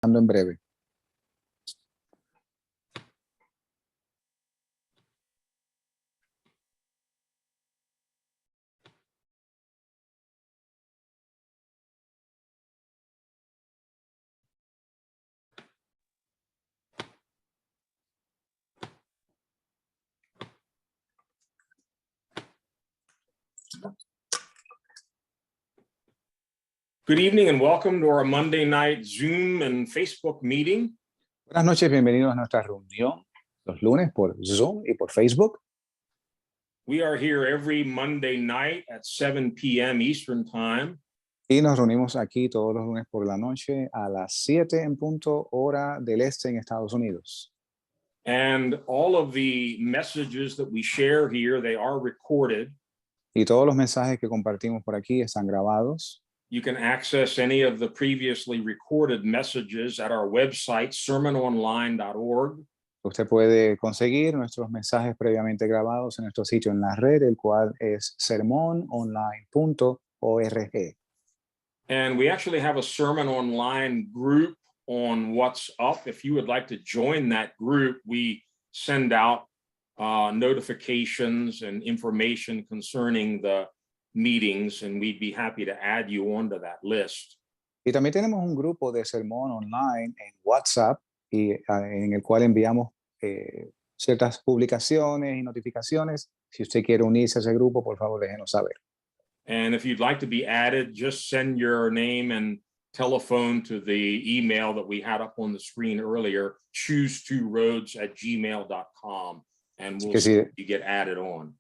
En breve. Good evening and welcome to our Monday night Zoom and Facebook meeting. Buenas noches, bienvenidos a nuestra reunión los lunes por Zoom y por Facebook. We are here every Monday night at 7 p.m. Eastern Time. Y nos reunimos aquí todos los lunes por la noche a las 7 en punto hora del este en Estados Unidos. And all of the messages that we share here, they are recorded. Y todos los mensajes que compartimos por aquí están grabados. You can access any of the previously recorded messages at our website, sermononline.org. Usted puede conseguir nuestros mensajes previamente grabados en nuestro sitio en la red, el cual es sermononline.org. And we actually have a Sermon Online group on WhatsApp. If you would like to join that group, we send out notifications and information concerning the meetings, and we'd be happy to add you onto that list. Y también tenemos un grupo de sermón online en WhatsApp y en el cual enviamos ciertas publicaciones y notificaciones. Si usted quiere unirse a ese grupo, por favor, déjenos saber. And if you'd like to be added, just send your name and telephone to the email that we had up on the screen earlier, choose2roads@gmail.com, and we'll see if you get added on.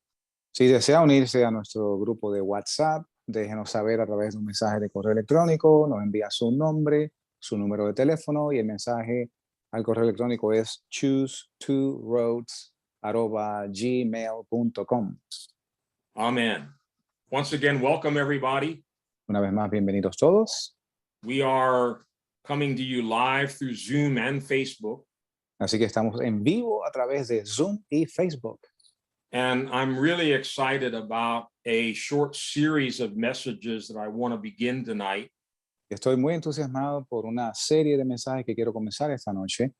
Si desea unirse a nuestro grupo de WhatsApp, déjenos saber a través de un mensaje de correo electrónico, nos envía su nombre, su número de teléfono y el mensaje al correo electrónico es choose2roads@gmail.com. Amen. Once again, welcome everybody. Una vez más, bienvenidos todos. We are coming to you live through Zoom and Facebook. Así que estamos en vivo a través de Zoom y Facebook. And I'm really excited about a short series of messages that I want to begin tonight. Estoy muy entusiasmado por una serie de mensajes que quiero comenzar esta noche.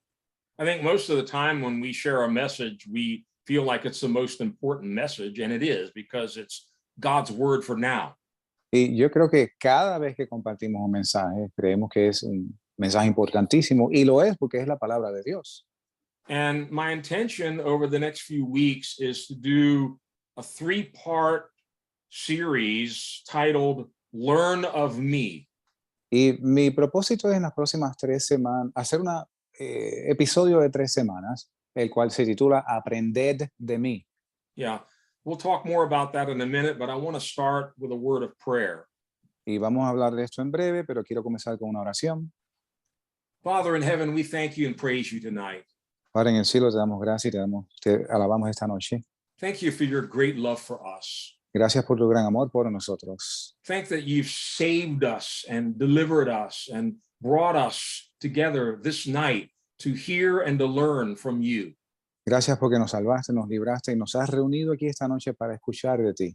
I think most of the time when we share a message, we feel like it's the most important message, and it is, because it's God's word for now. Y yo creo que cada vez que compartimos un mensaje, creemos que es un mensaje importantísimo, y lo es porque es la palabra de Dios. And my intention over the next few weeks is to do a 3-part series titled Learn of Me. Y mi propósito es en las próximas 3 semanas hacer un episodio de 3 semanas, el cual se titula Aprended de mí. Yeah, we'll talk more about that in a minute, but I want to start with a word of prayer. Y vamos a hablar de esto en breve, pero quiero comenzar con una oración. Father in heaven, we thank you and praise you tonight. Padre en el cielo, te damos gracias y te alabamos esta noche. Thank you for your great love for us. Gracias por tu gran amor por nosotros. Thank that you've saved us and delivered us and brought us together this night to hear and to learn from you. Gracias porque nos salvaste, nos libraste y nos has reunido aquí esta noche para escuchar de ti.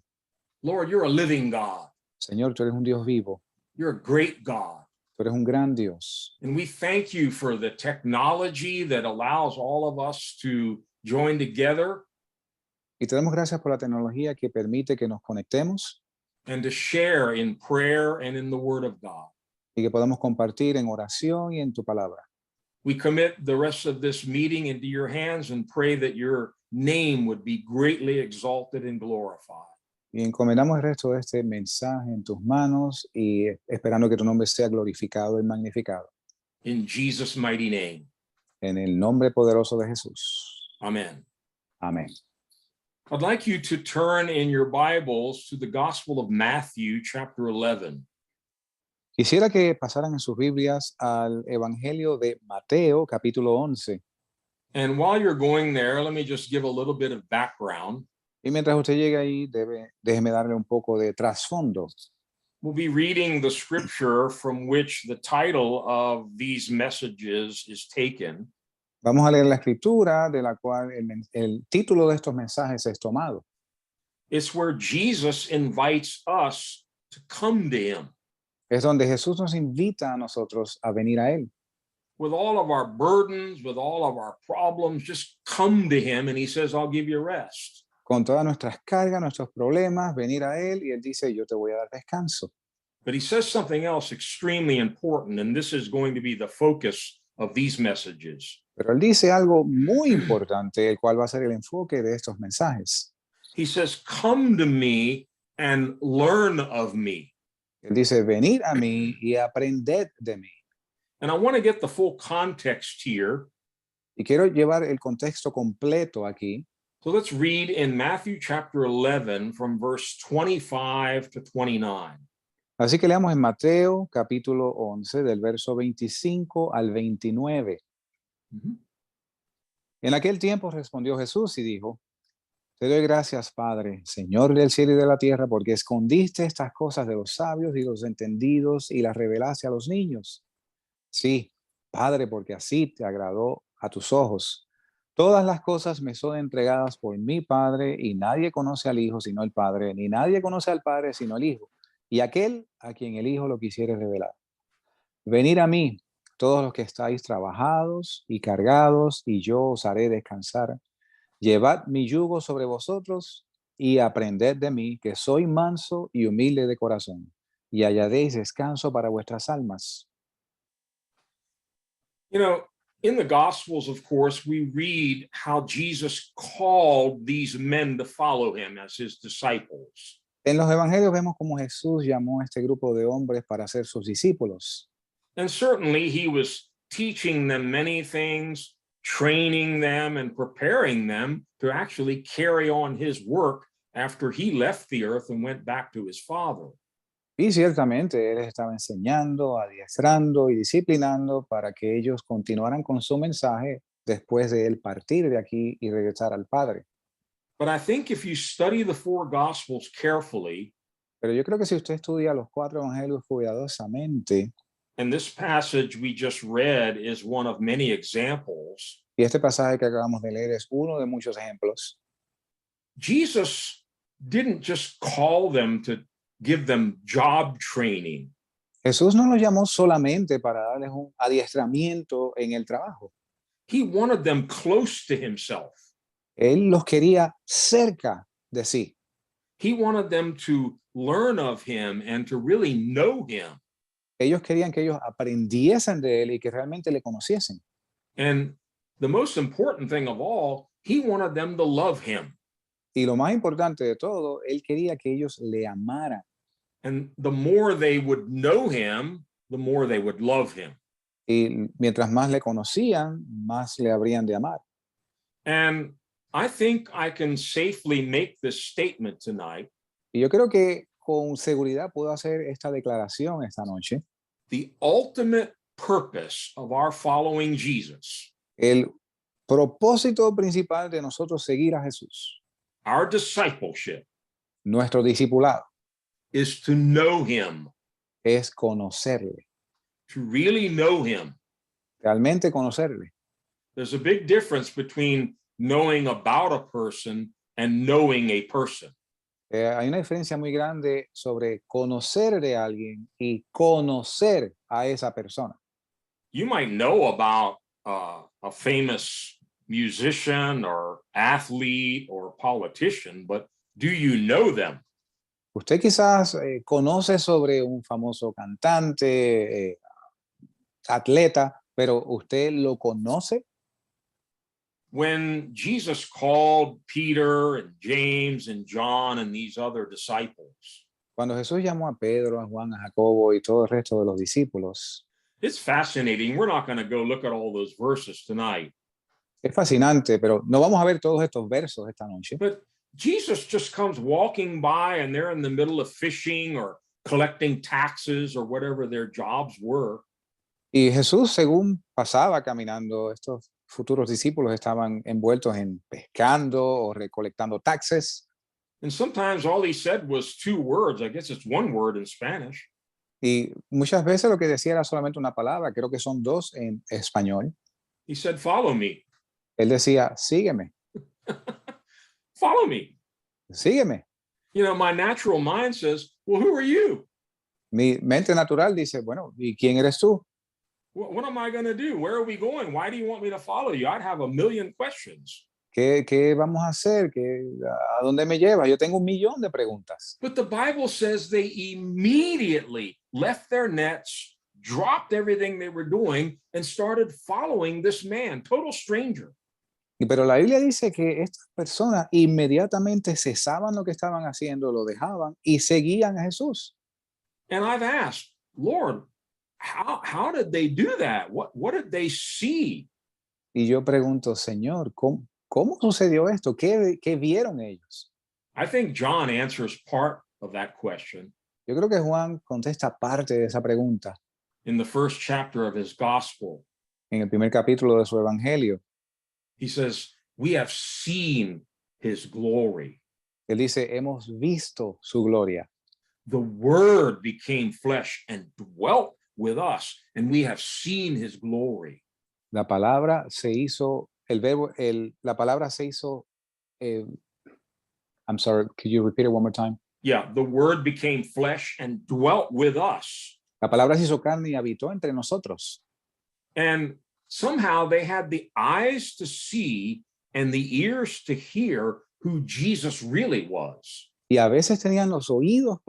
Lord, you're a living God. Señor, tú eres un Dios vivo. You're a great God. Tú eres un gran Dios. And we thank you for the technology that allows all of us to join together Y te damos gracias por la tecnología que permite que nos conectemos and to share in prayer and in the Word of God. y que podamos compartir en oración y en tu palabra. We commit the rest of this meeting into your hands and pray that your name would be greatly exalted and glorified. Y encomendamos el resto de este mensaje en tus manos y esperando que tu nombre sea glorificado y magnificado. In Jesus' mighty name. En el nombre poderoso de Jesús. Amen. Amén. I'd like you to turn in your Bibles to the Gospel of Matthew, chapter 11. Quisiera que pasaran en sus Biblias al Evangelio de Mateo, capítulo 11. And while you're going there, let me just give a little bit of background. Y mientras usted llegue ahí, déjeme darle un poco de trasfondo. We'll be reading the scripture from which the title of these messages is taken. Vamos a leer la escritura de la cual el título de estos mensajes es tomado. It's where Jesus invites us to come to him. Es donde Jesús nos invita a nosotros a venir a Él. with all of our burdens, with all of our problems, just come to him and he says, I'll give you rest. Con todas nuestras cargas, nuestros problemas, venir a Él y Él dice, yo te voy a dar descanso. But he says something else extremely important, and this is going to be the focus of these messages. Pero Él dice algo muy importante, el cual va a ser el enfoque de estos mensajes. He says, come to me and learn of me. Él dice, venid a mí y aprended de mí. And I want to get the full context here. Y quiero llevar el contexto completo aquí. So let's read in Matthew chapter 11 from verse 25 to 29. Así que leamos en Mateo capítulo 11 del verso 25 al 29. En aquel tiempo respondió Jesús y dijo, te doy gracias, Padre, Señor del cielo y de la tierra, porque escondiste estas cosas de los sabios y los entendidos y las revelaste a los niños. Sí, Padre, porque así te agradó a tus ojos. Todas las cosas me son entregadas por mi Padre, y nadie conoce al Hijo sino el Padre, ni nadie conoce al Padre sino el Hijo, y aquel a quien el Hijo lo quisiere revelar. Venid a mí, todos los que estáis trabajados y cargados, y yo os haré descansar. Llevad mi yugo sobre vosotros y aprended de mí, que soy manso y humilde de corazón, y hallaréis descanso para vuestras almas. You know, in the Gospels, of course, we read how Jesus called these men to follow him as his disciples. En los evangelios vemos cómo Jesús llamó a este grupo de hombres para ser sus discípulos. And certainly he was teaching them many things, training them and preparing them to actually carry on his work after he left the earth and went back to his Father. Y ciertamente Él estaba enseñando, adiestrando y disciplinando para que ellos continuaran con su mensaje después de Él partir de aquí y regresar al Padre. But I think if you study the four Gospels carefully, Pero yo creo que si usted estudia los 4 evangelios cuidadosamente, and this passage we just read is one of many examples, y este pasaje que acabamos de leer es uno de muchos ejemplos, Jesus didn't just call them to give them job training. Jesús no los llamó solamente para darles un adiestramiento en el trabajo. He wanted them close to himself. Él los quería cerca de sí. He wanted them to learn of him and to really know him. Ellos querían que ellos aprendiesen de Él y que realmente le conociesen. And the most important thing of all, he wanted them to love him. Y lo más importante de todo, Él quería que ellos le amaran. And the more they would know him, the more they would love him. Y mientras más le conocían, más le habrían de amar. And I think I can safely make this statement tonight. Y yo creo que con seguridad puedo hacer esta declaración esta noche. The ultimate purpose of our following Jesus, El propósito principal de nosotros seguir a Jesús, our discipleship, nuestro discipulado, is to know him, es conocerle, to really know him. realmente conocerle. There's a big difference between knowing about a person and knowing a person. Hay una diferencia muy grande sobre conocer de alguien y conocer a esa persona. You might know about a famous musician or athlete or politician, but do you know them? Usted quizás conoce sobre un famoso cantante, atleta, pero ¿usted lo conoce? When Jesus called Peter and James and John and these other disciples, Cuando Jesús llamó a Pedro, a Juan, a Jacobo y todo el resto de los discípulos, it's fascinating. We're not going to go look at all those verses tonight. es fascinante, pero no vamos a ver todos estos versos esta noche. But Jesus just comes walking by and they're in the middle of fishing or collecting taxes or whatever their jobs were. Y Jesús, según pasaba caminando, estos futuros discípulos estaban envueltos en pescando o recolectando taxes. And sometimes all he said was 2 words. I guess it's 1 word in Spanish. Y muchas veces lo que decía era solamente una palabra, creo que son 2 en español. He said, follow me. Él decía, sígueme, Follow me. sígueme. You know, my natural mind says, well, who are you? Mi mente natural dice, bueno, ¿y quién eres tú? What am I going to do? Where are we going? Why do you want me to follow you? I'd have a million questions. ¿Qué vamos a hacer? ¿A dónde me lleva? Yo tengo un millón de preguntas. But the Bible says they immediately left their nets, dropped everything they were doing, and started following this man, total stranger. Pero la Biblia dice que estas personas inmediatamente cesaban lo que estaban haciendo, lo dejaban y seguían a Jesús. And I've asked, Lord, how did they do that? What did they see? Y yo pregunto, Señor, ¿cómo sucedió esto? ¿Qué vieron ellos? I think John answers part of that question Yo creo que Juan contesta parte de esa pregunta in the first chapter of his gospel. en el primer capítulo de su evangelio. He says, we have seen his glory. Él dice, hemos visto su gloria. The word became flesh and dwelt with us, and we have seen his glory. La palabra se hizo, la palabra se hizo, I'm sorry, could you repeat it one more time? Yeah, the word became flesh and dwelt with us. La palabra se hizo carne y habitó entre nosotros. And somehow they had the eyes to see and the ears to hear who Jesus really was. Y a veces tenían los ojos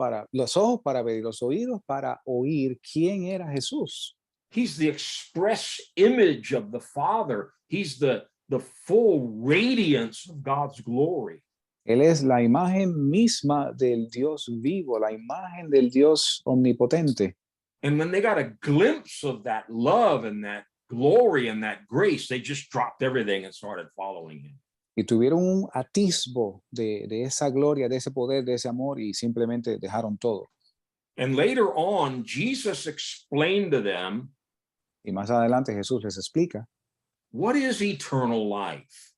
para ver y los oídos para oír quién era Jesús. He's the express image of the Father. He's the full radiance of God's glory. Él es la imagen misma del Dios vivo, la imagen del Dios omnipotente. And when they got a glimpse of that love and that glory and that grace, they just dropped everything and started following him. Y tuvieron un atisbo de esa gloria, de ese poder, de ese amor y simplemente dejaron todo. And later on, Jesus explained to them, Y más adelante Jesús les explica what is eternal life?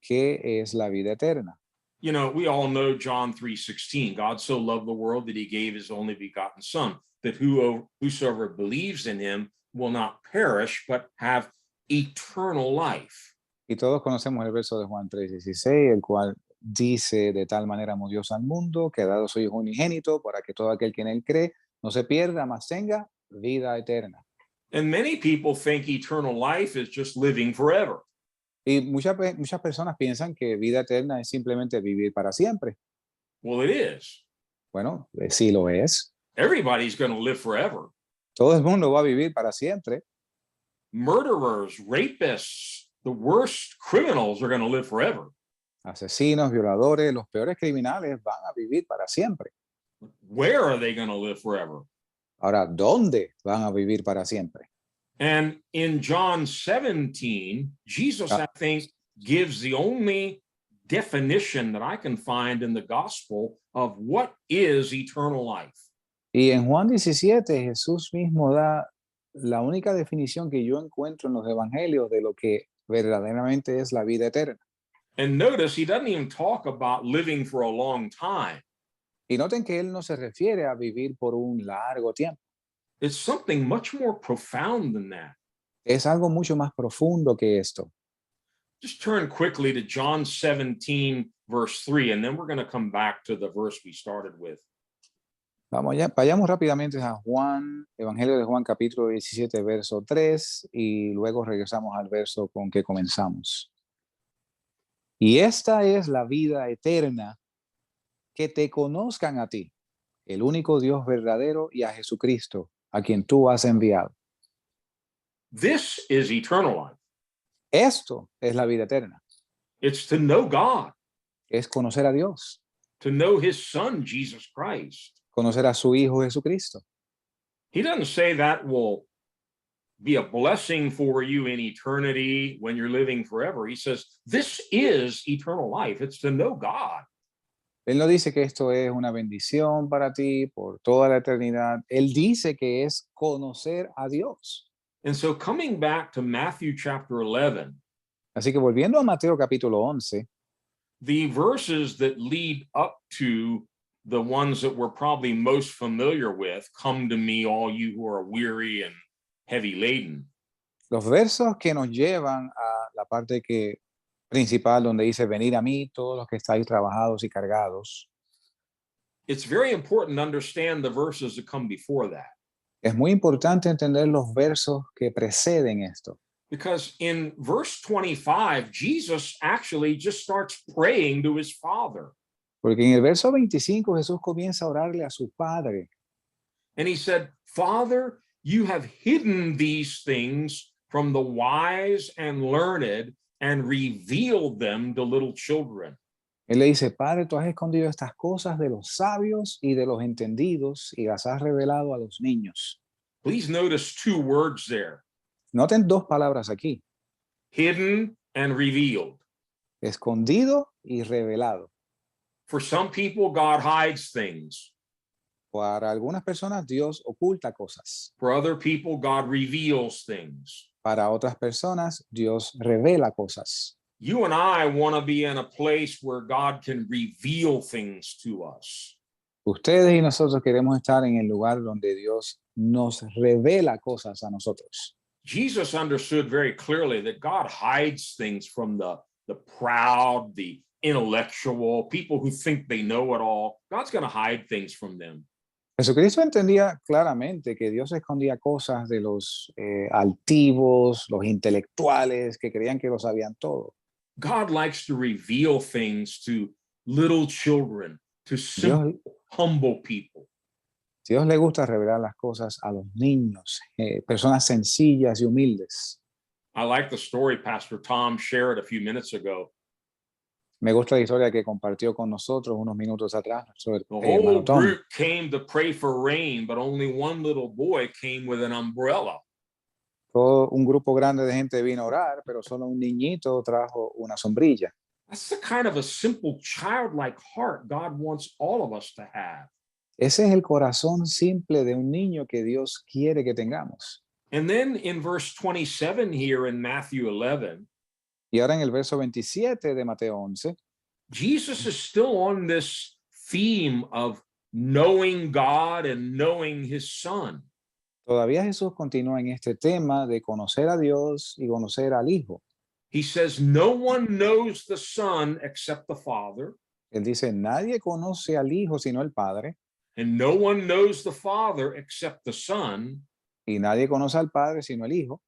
qué es la vida eterna. You know, we all know John 3:16. God so loved the world that he gave his only begotten son, that whosoever believes in him will not perish, but have eternal life. Y todos conocemos el verso de Juan 3:16, el cual dice, de tal manera amó Dios al mundo, que ha dado su Hijo unigénito, para que todo aquel que en él cree no se pierda, mas tenga vida eterna. And many people think eternal life is just living forever. Y muchas personas piensan que vida eterna es simplemente vivir para siempre. Well, it is. Bueno, sí lo es. Everybody's going to live forever. Todo el mundo va a vivir para siempre. Murderers, rapists, the worst criminals are going to live forever. Asesinos, violadores, los peores criminales van a vivir para siempre. Where are they going to live forever? Ahora, ¿dónde van a vivir para siempre? And in John 17, Jesus, I think, gives the only definition that I can find in the gospel of what is eternal life. Y en Juan 17, Jesús mismo da la única definición que yo encuentro en los evangelios de lo que verdaderamente es la vida eterna. And notice he doesn't even talk about living for a long time. Y noten que él no se refiere a vivir por un largo tiempo. It's something much more profound than that. Es algo mucho más profundo que esto. Just turn quickly to John 17, verse 3, and then we're going to come back to the verse we started with. Vayamos rápidamente a Juan, Evangelio de Juan, capítulo 17, verso 3, y luego regresamos al verso con que comenzamos. Y esta es la vida eterna, que te conozcan a ti, el único Dios verdadero, y a Jesucristo, a quien tú has enviado. This is eternal life. Esto es la vida eterna. It's to know God, Es conocer a Dios, to know his son, Jesus Christ. conocer a su Hijo Jesucristo. He doesn't say that will be a blessing for you in eternity when you're living forever. He says, this is eternal life. It's to know God. Él no dice que esto es una bendición para ti por toda la eternidad. Él dice que es conocer a Dios. And so coming back to Matthew chapter 11, Así que volviendo a Mateo capítulo 11, the verses that lead up to the ones that we're probably most familiar with, come to me, all you who are weary and heavy laden. los versos que nos llevan a la parte principal donde dice, venid a mí todos los que estáis trabajados y cargados. It's very important to understand the verses that come before that. Es muy importante entender los versos que preceden esto, because in verse 25, Jesus actually just starts praying to his Father. porque en el verso 25 Jesús comienza a orarle a su Padre. And he said, Father, you have hidden these things from the wise and learned and revealed them to little children. Él le dice, Padre, tú has escondido estas cosas de los sabios y de los entendidos y las has revelado a los niños. Please notice two words there, Noten dos palabras aquí, hidden and revealed. escondido y revelado. For some people, God hides things. Para algunas personas Dios oculta cosas. For other people, God reveals things. Para otras personas Dios revela cosas. You and I want to be in a place where God can reveal things to us. Ustedes y nosotros queremos estar en el lugar donde Dios nos revela cosas a nosotros. Jesus understood very clearly that God hides things from the proud, the intellectual, people who think they know it all. God's going to hide things from them. Jesucristo entendía claramente que Dios escondía cosas de los altivos, los intelectuales que creían que lo sabían todo. God likes to reveal things to little children, to simple, humble people. Dios le gusta revelar las cosas a los niños, personas sencillas y humildes. I like the story Pastor Tom shared a few minutes ago. Me gusta la historia que compartió con nosotros unos minutos atrás sobre The whole hermano Tom. group came to pray for rain, but only one little boy came with an umbrella. Todo un grupo grande de gente vino a orar, pero solo un niñito trajo una sombrilla. That's the kind of a simple childlike heart God wants all of us to have. Ese es el corazón simple de un niño que Dios quiere que tengamos. And then in verse 27 here in Matthew 11, Y ahora en el verso 27 de Mateo 11, Jesus is still on this theme of knowing God and knowing his Son. todavía Jesús continúa en este tema de conocer a Dios y conocer al Hijo. He says, no one knows the Son except the Father, Él dice, nadie conoce al Hijo sino el Padre, and no one knows the Father except the Son, y nadie conoce al Padre sino el Hijo,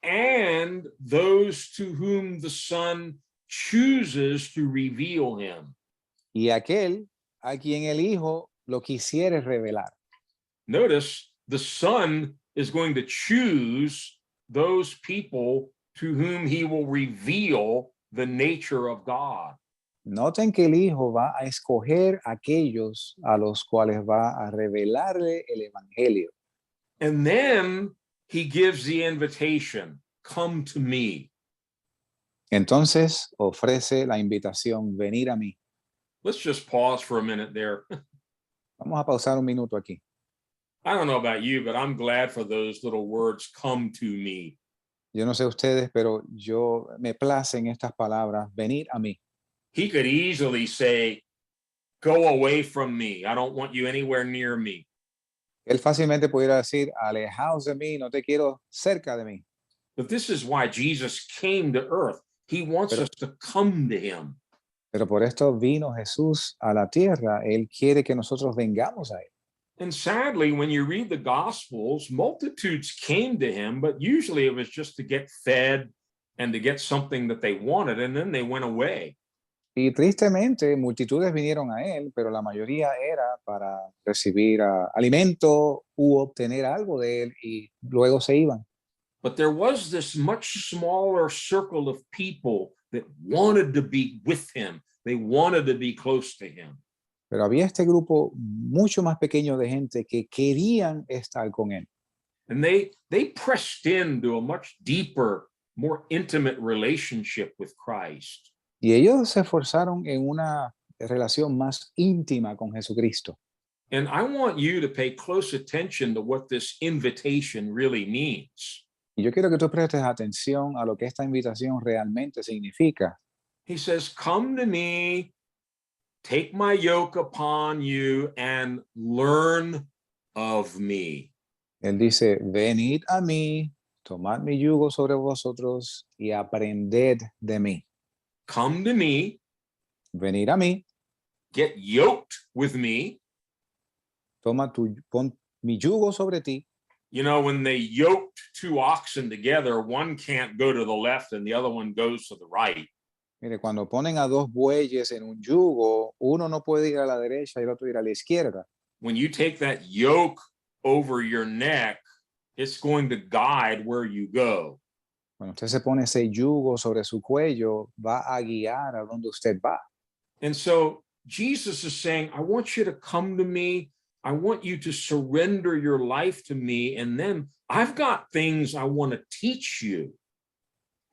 and those to whom the Son chooses to reveal him. y aquel a quien el Hijo lo quisiere revelar. Notice the Son is going to choose those people to whom he will reveal the nature of God. Noten que el Hijo va a escoger aquellos a los cuales va a revelarle el Evangelio. And then he gives the invitation, come to me. Entonces ofrece la invitación, venir a mí. Let's just pause for a minute there. Vamos a pausar un minuto aquí. I don't know about you, but I'm glad for those little words, come to me. Yo no sé ustedes, pero yo me place en estas palabras, venir a mí. He could easily say, go away from me. I don't want you anywhere near me. Él fácilmente pudiera decir, alejaos de mí, no te quiero cerca de mí. But this is why Jesus came to earth. He wants us to come to him. Pero por esto vino Jesús a la tierra. Él quiere que nosotros vengamos a él. And sadly, when you read the Gospels, multitudes came to him, but usually it was just to get fed and to get something that they wanted, and then they went away. Y tristemente, multitudes vinieron a él, pero la mayoría era para recibir alimento u obtener algo de él y luego se iban. But there was this much smaller circle of people that wanted to be with him. They wanted to be close to him. Pero había este grupo mucho más pequeño de gente que querían estar con él. And they pressed into a much deeper, more intimate relationship with Christ. Y ellos se esforzaron en una relación más íntima con Jesucristo. And I want you to pay close attention to what this invitation really means. Y yo quiero que tú prestes atención a lo que esta invitación realmente significa. He says, come to me, take my yoke upon you, and learn of me. Él dice, venid a mí, tomad mi yugo sobre vosotros y aprended de mí. Come to me, Venid a mí, get yoked with me, pon mi yugo sobre ti, You know, when they yoked two oxen together, one can't go to the left and the other one goes to the right. Mire, cuando ponen a dos bueyes en un yugo, uno no puede ir a la derecha y el otro ir a la izquierda. When you take that yoke over your neck, it's going to guide where you go. Cuando usted se pone ese yugo sobre su cuello, va a guiar a donde usted va. And so Jesus is saying, I want you to come to me. I want you to surrender your life to me. And then I've got things I want to teach you.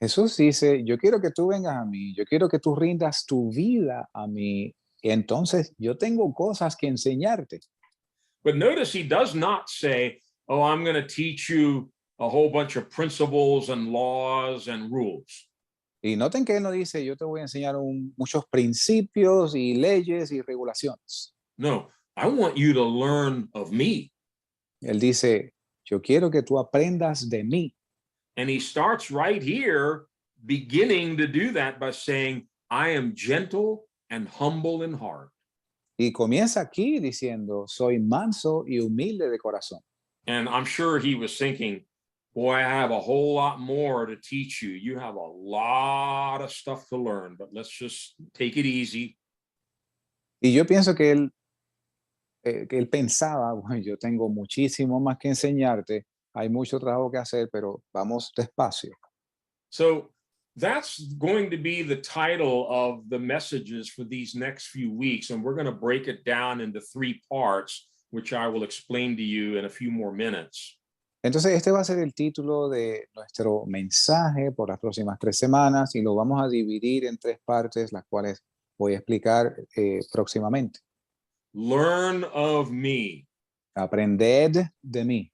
Jesús dice, yo quiero que tú vengas a mí, yo quiero que tú rindas tu vida a mí, y entonces yo tengo cosas que enseñarte. But notice he does not say, oh, I'm going to teach you a whole bunch of principles and laws and rules. Y noten que él no dice, yo te voy a enseñar muchos principios y leyes y regulaciones. No, I want you to learn of me. Él dice, yo quiero que tú aprendas de mí. And he starts right here, beginning to do that by saying, I am gentle and humble in heart. Y comienza aquí diciendo, soy manso y humilde de corazón. And I'm sure he was thinking, boy, I have a whole lot more to teach you. You have a lot of stuff to learn, but let's just take it easy. Y yo pienso que él pensaba, bueno, yo tengo muchísimo más que enseñarte, hay mucho trabajo que hacer, pero vamos despacio. So that's going to be the title of the messages for these next few weeks. And we're going to break it down into 3 parts, which I will explain to you in a few more minutes. Entonces, este va a ser el título de nuestro mensaje por las próximas 3 semanas y lo vamos a dividir en 3 partes, las cuales voy a explicar próximamente. Learn of me. Aprended de mí.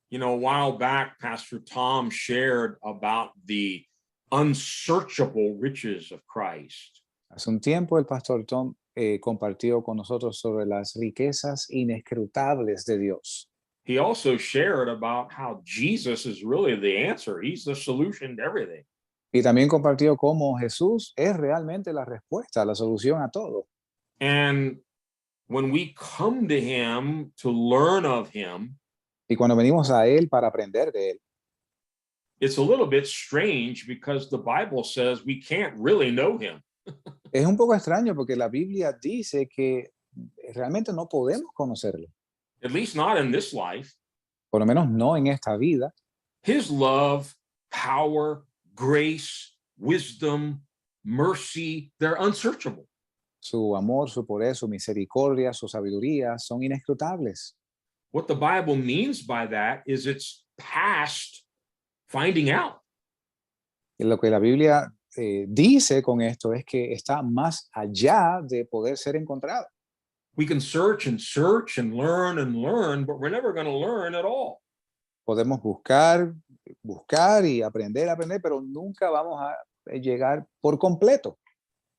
You know, a while back, Pastor Tom shared about the unsearchable riches of Christ. Hace un tiempo el pastor Tom compartió con nosotros sobre las riquezas inescrutables de Dios. He also shared about how Jesus is really the answer. He's the solution to everything. Y también compartió cómo Jesús es realmente la respuesta, la solución a todo. And when we come to him to learn of him, Y cuando venimos a Él para aprender de Él, it's a little bit strange because the Bible says we can't really know him. es un poco extraño porque la Biblia dice que realmente no podemos conocerlo, At least not in this life. por lo menos no en esta vida. His love, power, grace, wisdom, mercy, they're unsearchable. Su amor, su poder, su misericordia, su sabiduría son inescrutables. What the Bible means by that is it's past finding out. Y lo que la Biblia dice con esto es que está más allá de poder ser encontrado. We can search and learn, but we're never going to learn at all. Podemos buscar y aprender, pero nunca vamos a llegar por completo.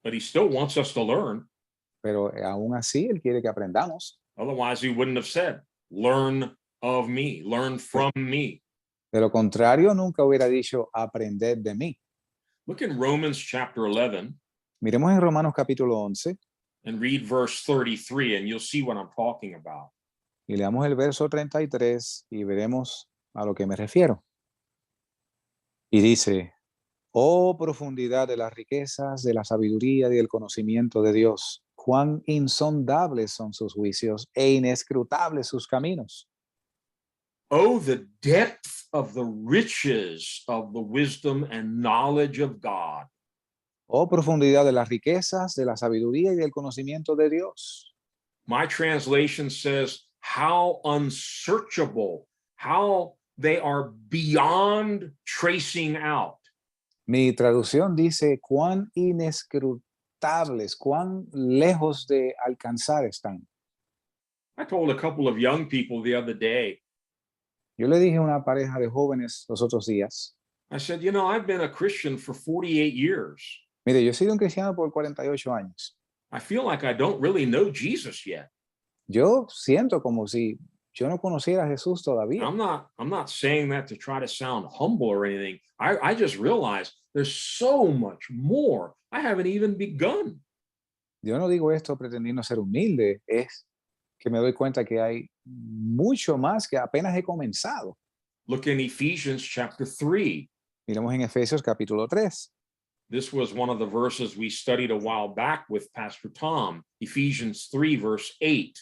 But he still wants us to learn. Pero aún así, Él quiere que aprendamos. Otherwise, he wouldn't have said, learn of me, learn from me. De lo contrario, nunca hubiera dicho aprender de mí. Look in Romans chapter 11 Miremos en Romanos capítulo 11 and read verse 33, and you'll see what I'm talking about. y leamos el verso 33 y veremos a lo que me refiero. Y dice, oh profundidad de las riquezas, de la sabiduría y del conocimiento de Dios, cuán insondables son sus juicios e inescrutables sus caminos. Oh, the depth of the riches of the wisdom and knowledge of God. Oh profundidad de las riquezas, de la sabiduría y del conocimiento de Dios. My translation says, how unsearchable, how they are beyond tracing out. Mi traducción dice cuán inescrutables, cuán lejos de alcanzar están. I told a couple of young people the other day, Yo le dije a una pareja de jóvenes los otros días, I said, you know, I've been a Christian for 48 years. mire, yo he sido un cristiano por 48 años. I feel like I don't really know Jesus yet. Yo siento como si yo no conociera a Jesús todavía. I'm not saying that to try to sound humble or anything. I just realized there's so much more. I haven't even begun. Yo no digo esto pretendiendo ser humilde, es que me doy cuenta que hay mucho más que apenas he comenzado. Look in Ephesians chapter 3. Miremos en Efesios capítulo 3. This was one of the verses we studied a while back with Pastor Tom, Ephesians 3, verse 8.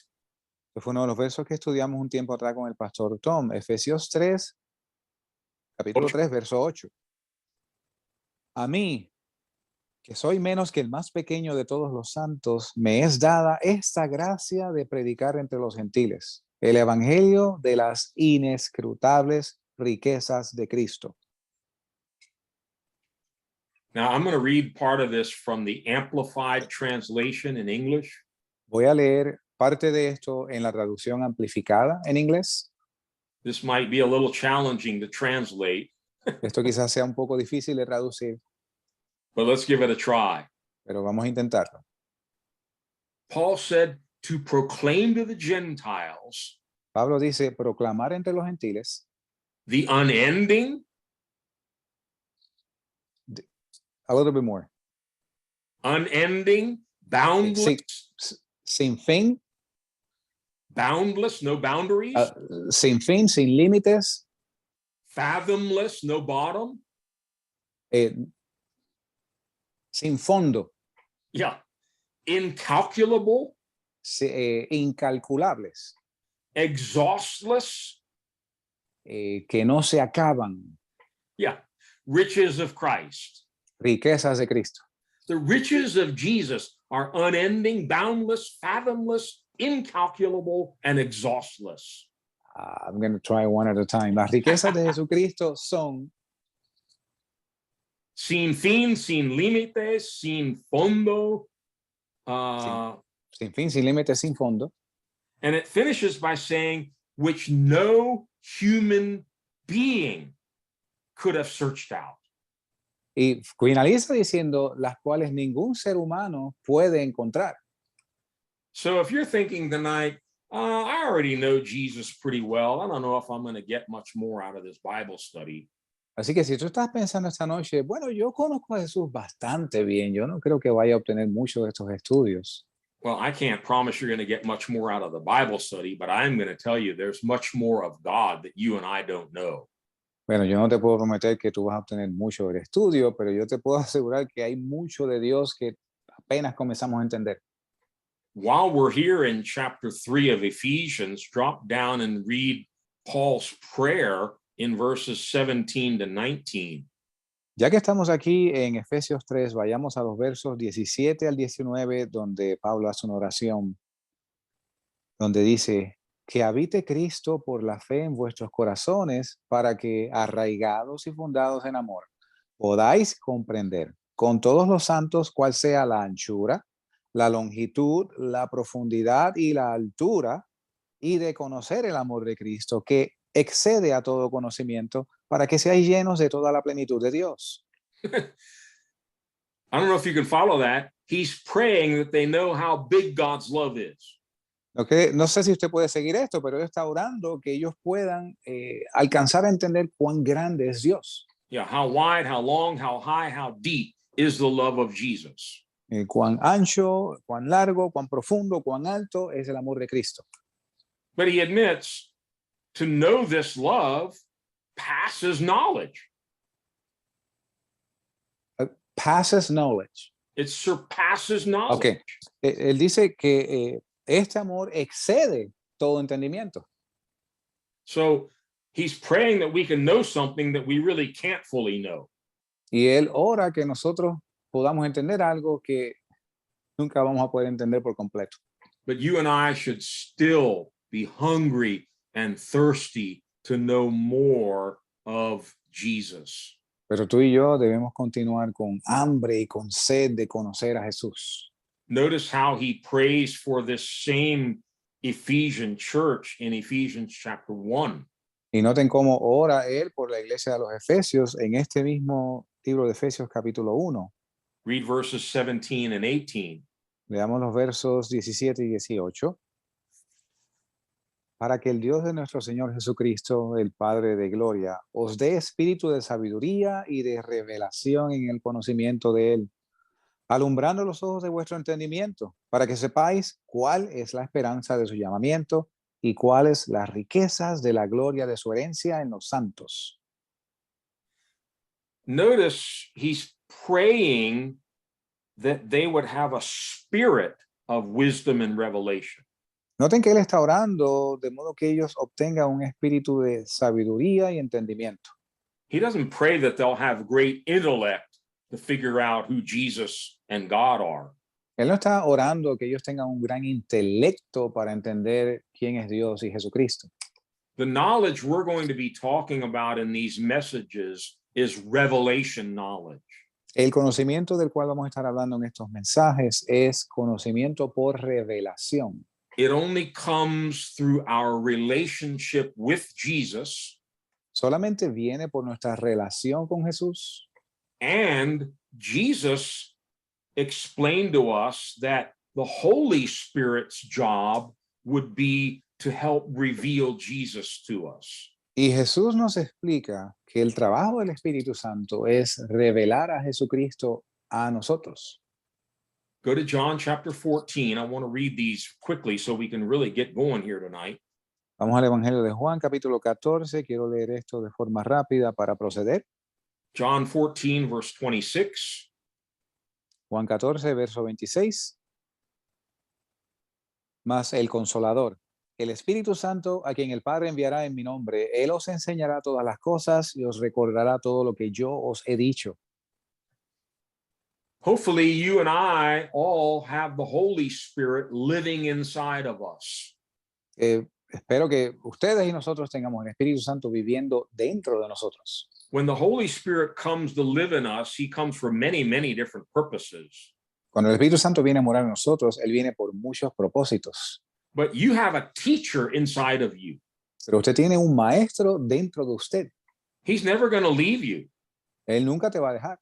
Fue uno de los versos que estudiamos un tiempo atrás con el pastor Tom. Efesios 3, capítulo 3, verso 8. A mí, que soy menos que el más pequeño de todos los santos, me es dada esta gracia de predicar entre los gentiles el evangelio de las inescrutables riquezas de Cristo. Now, I'm going to read part of this from the Amplified Translation in English. Voy a leer parte de esto en la traducción amplificada en inglés. This might be a little challenging to translate, Esto quizás sea un poco difícil de traducir, but let's give it a try. pero vamos a intentarlo. Paul said to proclaim to the Gentiles Pablo dice, proclamar entre los gentiles the unending, a little bit more. boundless, Sin fin, boundless, no boundaries, sin fin, sin límites, fathomless, no bottom. sin fondo, Yeah. Incalculable, incalculables, exhaustless. que no se acaban, Yeah. Riches of Christ. riquezas de Cristo. The riches of Jesus are unending, boundless, fathomless, incalculable, and exhaustless. I'm going to try one at a time. Las riquezas de Jesucristo son Sin fin, sin límites, sin fondo. sin fin, sin límites, sin fondo. And it finishes by saying, which no human being could have searched out. Y finaliza diciendo las cuales ningún ser humano puede encontrar. So if you're thinking tonight, I already know Jesus pretty well, I don't know if I'm going to get much more out of this Bible study. Así que si tú estás pensando esta noche, bueno, yo conozco a Jesús bastante bien, yo no creo que vaya a obtener mucho de estos estudios. Well, I can't promise you're going to get much more out of the Bible study, but I'm going to tell you there's much more of God that you and I don't know. Bueno, yo no te puedo prometer que tú vas a obtener mucho del estudio, pero yo te puedo asegurar que hay mucho de Dios que apenas comenzamos a entender. While we're here in chapter 3 of Ephesians, drop down and read Paul's prayer in verses 17 to 19. Ya que estamos aquí en Efesios 3, vayamos a los versos 17 al 19, donde Pablo hace una oración, donde dice, que habite Cristo por la fe en vuestros corazones, para que, arraigados y fundados en amor, podáis comprender con todos los santos cuál sea la anchura, la longitud, la profundidad y la altura, y de conocer el amor de Cristo, que excede a todo conocimiento, para que seáis llenos de toda la plenitud de Dios. I don't know if you can follow that. He's praying that they know how big God's love is. Okay. No sé si usted puede seguir esto, pero él está orando que ellos puedan alcanzar a entender cuán grande es Dios. Yeah, how wide, how long, how high, how deep is the love of Jesus. Cuán ancho, cuán largo, cuán profundo, cuán alto es el amor de Cristo. But he admits to know this love passes knowledge. Passes knowledge. It surpasses knowledge. Okay. Él dice que este amor excede todo entendimiento. So he's praying that we can know something that we really can't fully know. Y él ora que nosotros podamos entender algo que nunca vamos a poder entender por completo. But you and I should still be hungry and thirsty to know more of Jesus. Pero tú y yo debemos continuar con hambre y con sed de conocer a Jesús. Notice how he prays for this same Ephesian church in Ephesians chapter 1. Y noten cómo ora él por la iglesia de los Efesios en este mismo libro de Efesios capítulo 1. Read verses 17 and 18. Leamos los versos 17 y 18. Para que el Dios de nuestro Señor Jesucristo, el Padre de gloria, os dé espíritu de sabiduría y de revelación en el conocimiento de Él, alumbrando los ojos de vuestro entendimiento, para que sepáis cuál es la esperanza de su llamamiento y cuáles las riquezas de la gloria de su herencia en los santos. Notice he's praying that they would have a spirit of wisdom and revelation. Noten que él está orando de modo que ellos obtengan un espíritu de sabiduría y entendimiento. He doesn't pray that they'll have great intellect to figure out who Jesus and God are. Él no está orando que ellos tengan un gran intelecto para entender quién es Dios y Jesucristo. The knowledge we're going to be talking about in these messages is revelation knowledge. El conocimiento del cual vamos a estar hablando en estos mensajes es conocimiento por revelación. It only comes through our relationship with Jesus Solamente viene por nuestra relación con Jesús. and Jesus explained to us that the Holy Spirit's job would be to help reveal Jesus to us. Y Jesús nos explica que el trabajo del Espíritu Santo es revelar a Jesucristo a nosotros. Go to John chapter 14. I want to read these quickly so we can really get going here tonight. Vamos al Evangelio de Juan, capítulo 14. Quiero leer esto de forma rápida para proceder. John 14, verse 26. Juan 14, verso 26. Mas el Consolador, el Espíritu Santo, a quien el Padre enviará en mi nombre, Él os enseñará todas las cosas y os recordará todo lo que yo os he dicho. Hopefully, you and I all have the Holy Spirit living inside of us. Espero que ustedes y nosotros tengamos el Espíritu Santo viviendo dentro de nosotros. When the Holy Spirit comes to live in us, he comes for many, many different purposes. Cuando el Espíritu Santo viene a morar en nosotros, Él viene por muchos propósitos. But you have a teacher inside of you. Pero usted tiene un maestro dentro de usted. He's never going to leave you. Él nunca te va a dejar.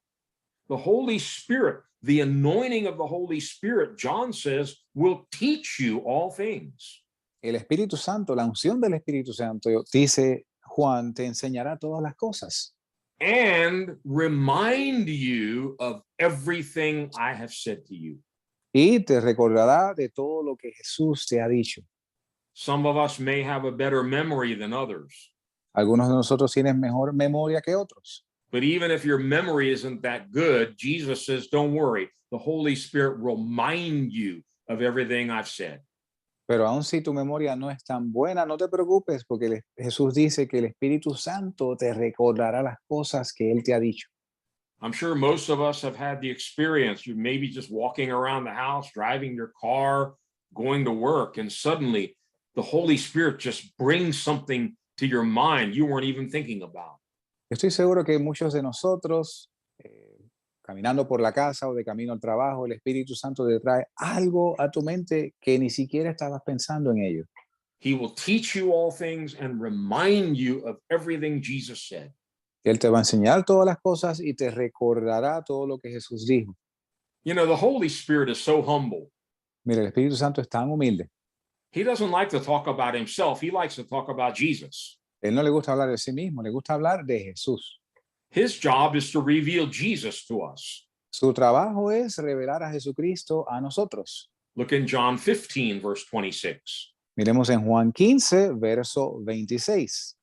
The Holy Spirit, the anointing of the Holy Spirit, John says, will teach you all things. El Espíritu Santo, la unción del Espíritu Santo, dice Juan, te enseñará todas las cosas. And remind you of everything I have said to you. Y te recordará de todo lo que Jesús te ha dicho. Some of us may have a better memory than others. Algunos de nosotros tienen mejor memoria que otros. But even if your memory isn't that good, Jesus says, don't worry. The Holy Spirit will remind you of everything I've said. Pero aun si tu memoria no es tan buena, no te preocupes, porque Jesús dice que el Espíritu Santo te recordará las cosas que Él te ha dicho. I'm sure most of us have had the experience. You maybe just walking around the house, driving your car, going to work, and suddenly the Holy Spirit just brings something to your mind you weren't even thinking about. Estoy seguro que muchos de nosotros, caminando por la casa o de camino al trabajo, el Espíritu Santo te trae algo a tu mente que ni siquiera estabas pensando en ello. He will teach you all things and remind you of everything Jesus said. Él te va a enseñar todas las cosas y te recordará todo lo que Jesús dijo. You know, the Holy Spirit is so humble. Mira, el Espíritu Santo es tan humilde. He doesn't like to talk about himself. He likes to talk about Jesus. Él no le gusta hablar de sí mismo, le gusta hablar de Jesús. His job is to reveal Jesus to us. Su trabajo es revelar a Jesucristo a nosotros. Look in John 15, verse 26. Miremos en Juan 15, verso 26.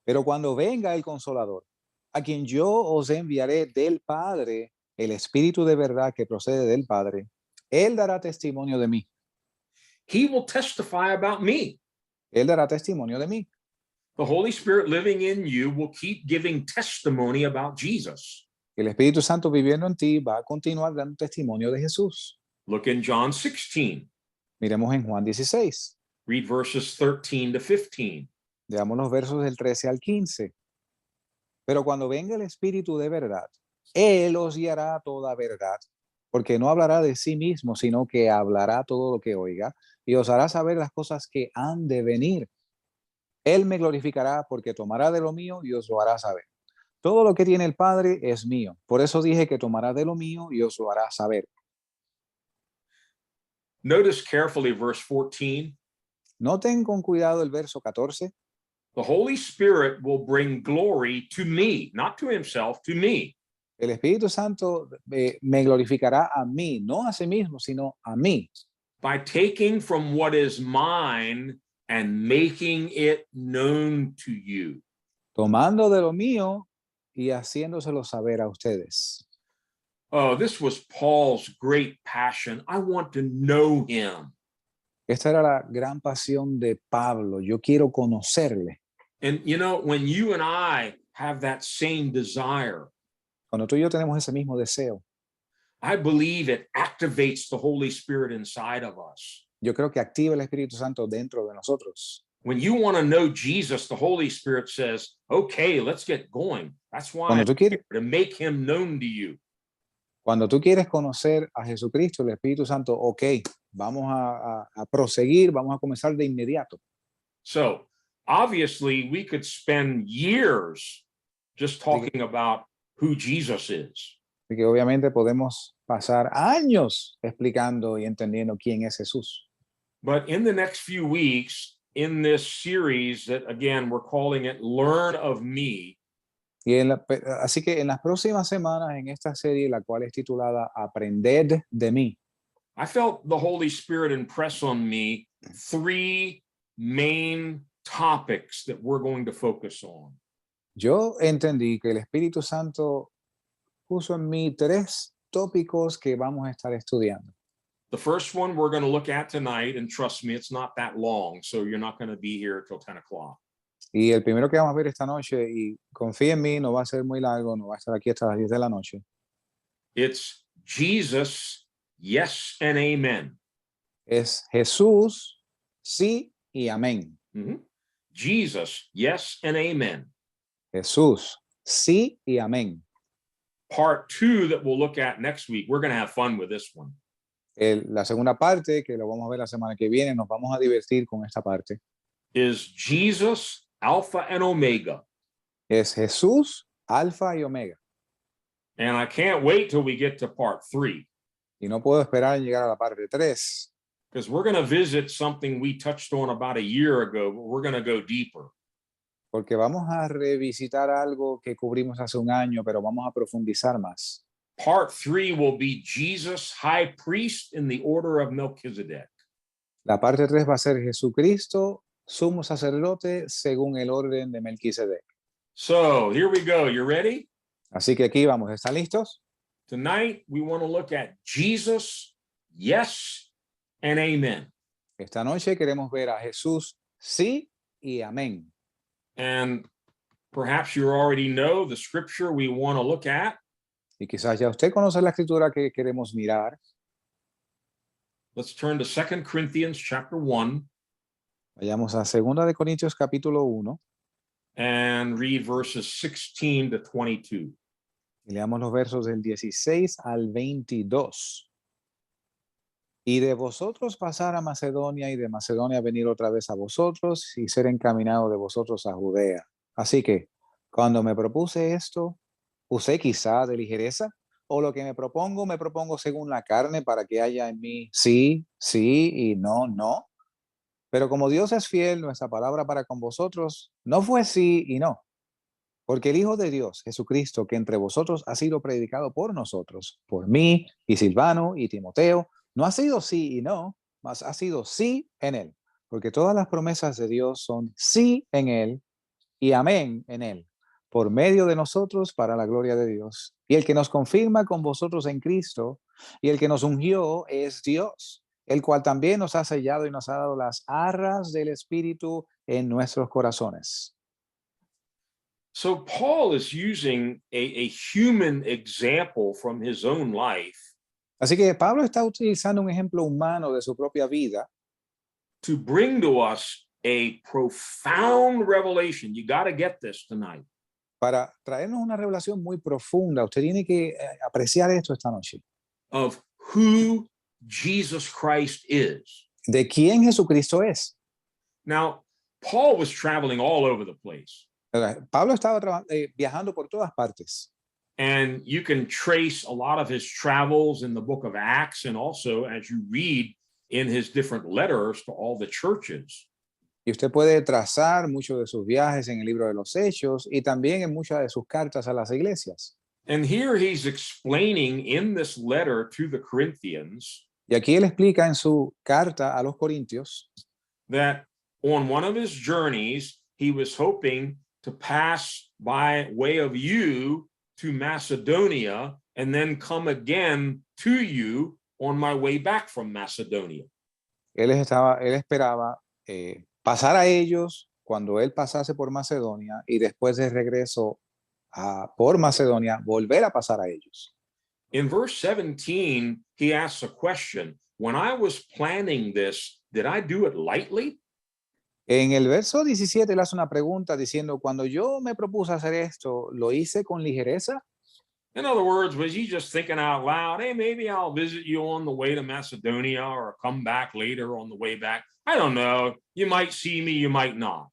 Pero cuando venga el Consolador, a quien yo os enviaré del Padre, el Espíritu de verdad que procede del Padre, Él dará testimonio de mí. He will testify about me. Él dará testimonio de mí. The Holy Spirit living in you will keep giving testimony about Jesus. El Espíritu Santo viviendo en ti va a continuar dando testimonio de Jesús. Look in John 16. Miremos en Juan 16. Read verses 13 to 15. Veamos los versos del 13 al 15. Pero cuando venga el Espíritu de verdad, Él os guiará a toda verdad, porque no hablará de sí mismo, sino que hablará todo lo que oiga y os hará saber las cosas que han de venir. Él me glorificará porque tomará de lo mío y os lo hará saber. Todo lo que tiene el Padre es mío. Por eso dije que tomará de lo mío y os lo hará saber. Notice carefully verse 14. Noten con cuidado el verso 14. The Holy Spirit will bring glory to me, not to himself, to me. El Espíritu Santo me glorificará a mí, no a sí mismo, sino a mí. by taking from what is mine and making it known to you. Tomando de lo mío y haciéndoselo saber a ustedes. Oh, this was Paul's great passion. I want to know him. Esta era la gran pasión de Pablo. Yo quiero conocerle. And you know, when you and I have that same desire, Cuando tú y yo tenemos ese mismo deseo, I believe it activates the Holy Spirit inside of us. yo creo que activa el Espíritu Santo dentro de nosotros. When you want to know Jesus, the Holy Spirit says, okay, let's get going. That's why Cuando I'm tú quieres, here, to make him known to you. cuando tú quieres conocer a Jesucristo, el Espíritu Santo, ok, vamos a proseguir, vamos a comenzar de inmediato. So obviously we could spend years just talking about who Jesus is. Así que obviamente podemos pasar años explicando y entendiendo quién es Jesús. But in the next few weeks, in this series that again, we're calling it Learn of Me, Así que en las próximas semanas, en esta serie, la cual es titulada Aprended de mí, I felt the Holy Spirit impress on me 3 main topics that we're going to focus on. yo entendí que el Espíritu Santo puso en mí 3 tópicos que vamos a estar estudiando. The first one we're going to look at tonight, and trust me, it's not that long, so you're not going to be here till 10 o'clock. Y el primero que vamos a ver esta noche, y confía en mí, no va a ser muy largo, no va a estar aquí hasta las 10 de la noche, It's Jesus, yes and amen. es Jesús, sí y amén. Mhm. Jesus, yes and amen. Jesús, sí y amén. Part 2 that we'll look at next week, we're going to have fun with this one. La segunda parte, que lo vamos a ver la semana que viene, nos vamos a divertir con esta parte. Is Jesus Alpha and Omega? Es Jesús, Alfa y Omega. And I can't wait till we get to part 3, Y no puedo esperar en llegar a la parte 3, because we're going to visit something we touched on about a year ago, but we're going to go deeper. porque vamos a revisitar algo que cubrimos hace un año, pero vamos a profundizar más. Part 3 will be Jesus, high priest in the order of Melchizedek. La parte 3 va a ser Jesucristo, sumo sacerdote según el orden de Melquisedec. So here we go. You ready? Así que aquí vamos, ¿están listos? Tonight, we want to look at Jesus, yes and amen. Esta noche queremos ver a Jesús, sí y amén. And perhaps you already know the scripture we want to look at. Y quizás ya usted conoce la escritura que queremos mirar. Let's turn to 2 Corinthians chapter 1 Vayamos a 2 de Corintios capítulo 1 and read verses 16 to 22. y leamos los versos del 16 al 22. Y de vosotros pasar a Macedonia y de Macedonia venir otra vez a vosotros y ser encaminado de vosotros a Judea. Así que cuando me propuse esto, ¿usé quizá de ligereza? ¿O lo que me propongo según la carne para que haya en mí sí, sí y no, no? Pero como Dios es fiel, nuestra palabra para con vosotros no fue sí y no. Porque el Hijo de Dios, Jesucristo, que entre vosotros ha sido predicado por nosotros, por mí y Silvano y Timoteo, no ha sido sí y no, mas ha sido sí en él. Porque todas las promesas de Dios son sí en él y amén en él, por medio de nosotros para la gloria de Dios. Y el que nos confirma con vosotros en Cristo y el que nos ungió es Dios, el cual también nos ha sellado y nos ha dado las arras del Espíritu en nuestros corazones. So Paul is using a human example from his own life Así que Pablo está utilizando un ejemplo humano de su propia vida to bring to us a profound revelation. You got to get this tonight. para traernos una revelación muy profunda. Usted tiene que apreciar esto esta noche. Of who Jesus Christ is. De quién Jesucristo es. Now, Paul was traveling all over the place. Pablo estaba viajando por todas partes. And you can trace a lot of his travels in the book of Acts, and also as you read in his different letters to all the churches. Y usted puede trazar muchos de sus viajes en el libro de los Hechos y también en muchas de sus cartas a las iglesias. And here he's explaining in this letter to the Corinthians Y aquí él explica en su carta a los Corintios that on one of his journeys, he was hoping to pass by way of you to Macedonia and then come again to you on my way back from Macedonia. él esperaba pasar a ellos cuando él pasase por Macedonia y después de regreso por Macedonia volver a pasar a ellos. In verse 17, he asks a question. When I was planning this, did I do it lightly? En el verso 17 él hace una pregunta diciendo, cuando yo me propuse hacer esto, ¿lo hice con ligereza? In other words, was he just thinking out loud, hey, maybe I'll visit you on the way to Macedonia or come back later on the way back? I don't know. You might see me, you might not.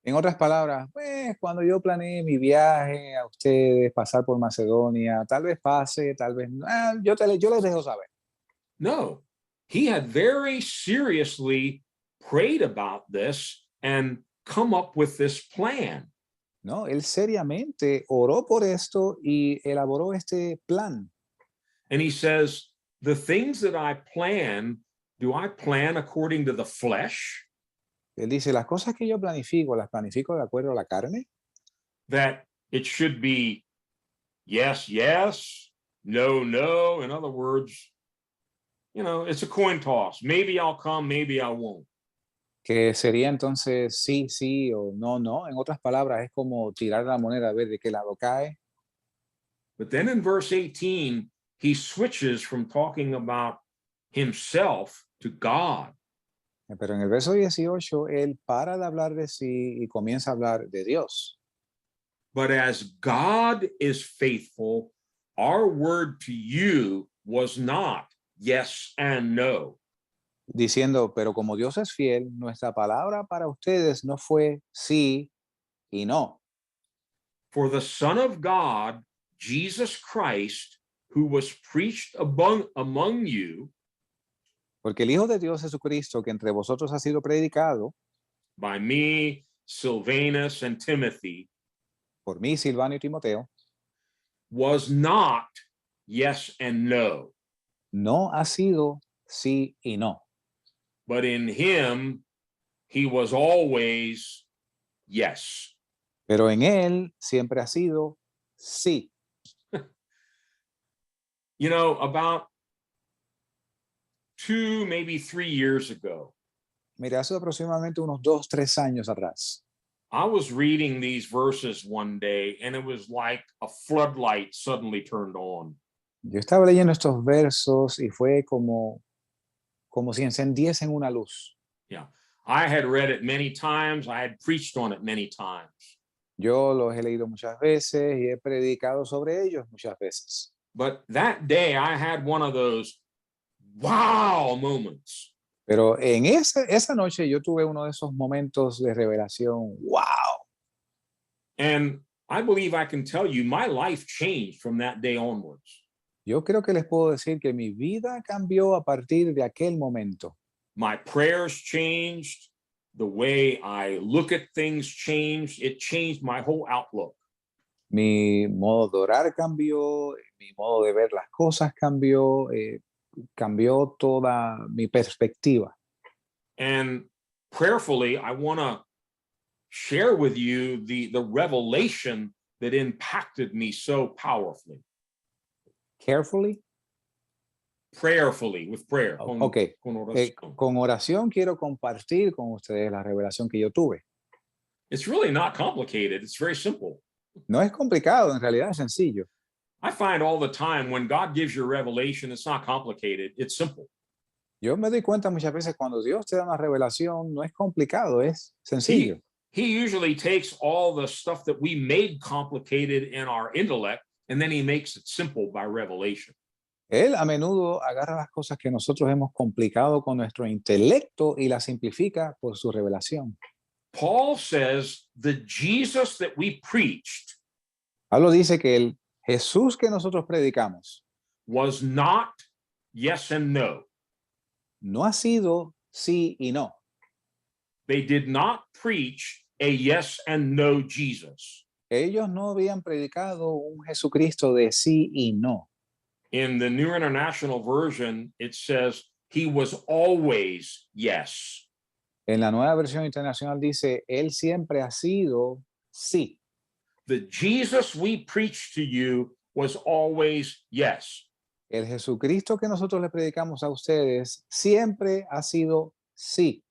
En otras palabras, pues cuando yo planeé mi viaje a ustedes, pasar por Macedonia, tal vez pase, tal vez no, yo les dejo saber. No, he had very seriously prayed about this and come up with this plan. No, él seriamente oró por esto y elaboró este plan. And he says, the things that I plan, do I plan according to the flesh? Él dice, las cosas que yo planifico, las planifico de acuerdo a la carne. That it should be yes, yes, no, no. In other words, you know, it's a coin toss. Maybe I'll come, maybe I won't. Que sería entonces sí, sí o no, no. En otras palabras, es como tirar la moneda a ver de qué lado cae. But then in verse 18, he switches from talking about himself to God. Pero en el verso 18, él para de hablar de sí y comienza a hablar de Dios. But as God is faithful, our word to you was not yes and no. Diciendo, pero como Dios es fiel, nuestra palabra para ustedes no fue sí y no. For the Son of God, Jesus Christ, who was preached among you Porque el Hijo de Dios Jesucristo, que entre vosotros ha sido predicado by me, Silvanus, and Timothy, por mí, Silvano y Timoteo, was not yes and no, no ha sido sí y no. but in him, he was always yes. Pero en él siempre ha sido sí. You know, about 2, maybe 3 years ago, Mira, hace aproximadamente unos 2, 3 años atrás, I was reading these verses one day, and it was like a floodlight suddenly turned on. yo estaba leyendo estos versos y fue como si encendiesen una luz. Yeah. I had read it many times. I had preached on it many times. Yo los he leído muchas veces y he predicado sobre ellos muchas veces. But that day I had one of those wow moments. Pero en esa noche yo tuve uno de esos momentos de revelación. ¡Wow! And I believe I can tell you my life changed from that day onwards. Yo creo que les puedo decir que mi vida cambió a partir de aquel momento. My prayers changed. The way I look at things changed. It changed my whole outlook. Mi modo de orar cambió, mi modo de ver las cosas cambió, cambió toda mi perspectiva. And prayerfully, I want to share with you the revelation that impacted me so powerfully. Carefully. Prayerfully, with prayer. Ok. Con oración. Con oración quiero compartir con ustedes la revelación que yo tuve. It's really not complicated. It's very simple. No es complicado, en realidad es sencillo. I find all the time when God gives you a revelation, it's not complicated. It's simple. Yo me doy cuenta muchas veces cuando Dios te da una revelación, no es complicado, es sencillo. He usually takes all the stuff that we made complicated in our intellect, and then he makes it simple by revelation. Él a menudo agarra las cosas que nosotros hemos complicado con nuestro intelecto y las simplifica por su revelación. Paul says the Jesus that we preached Pablo dice que el Jesús que nosotros predicamos was not yes and no. no ha sido sí y no. They did not preach a yes and no Jesus. Ellos no habían predicado un Jesucristo de sí y no. In the New International Version, it says, he was always yes. En la nueva versión internacional dice, Él siempre ha sido sí. The Jesus we preach to you was always yes. El Jesucristo que nosotros le predicamos a ustedes siempre ha sido sí.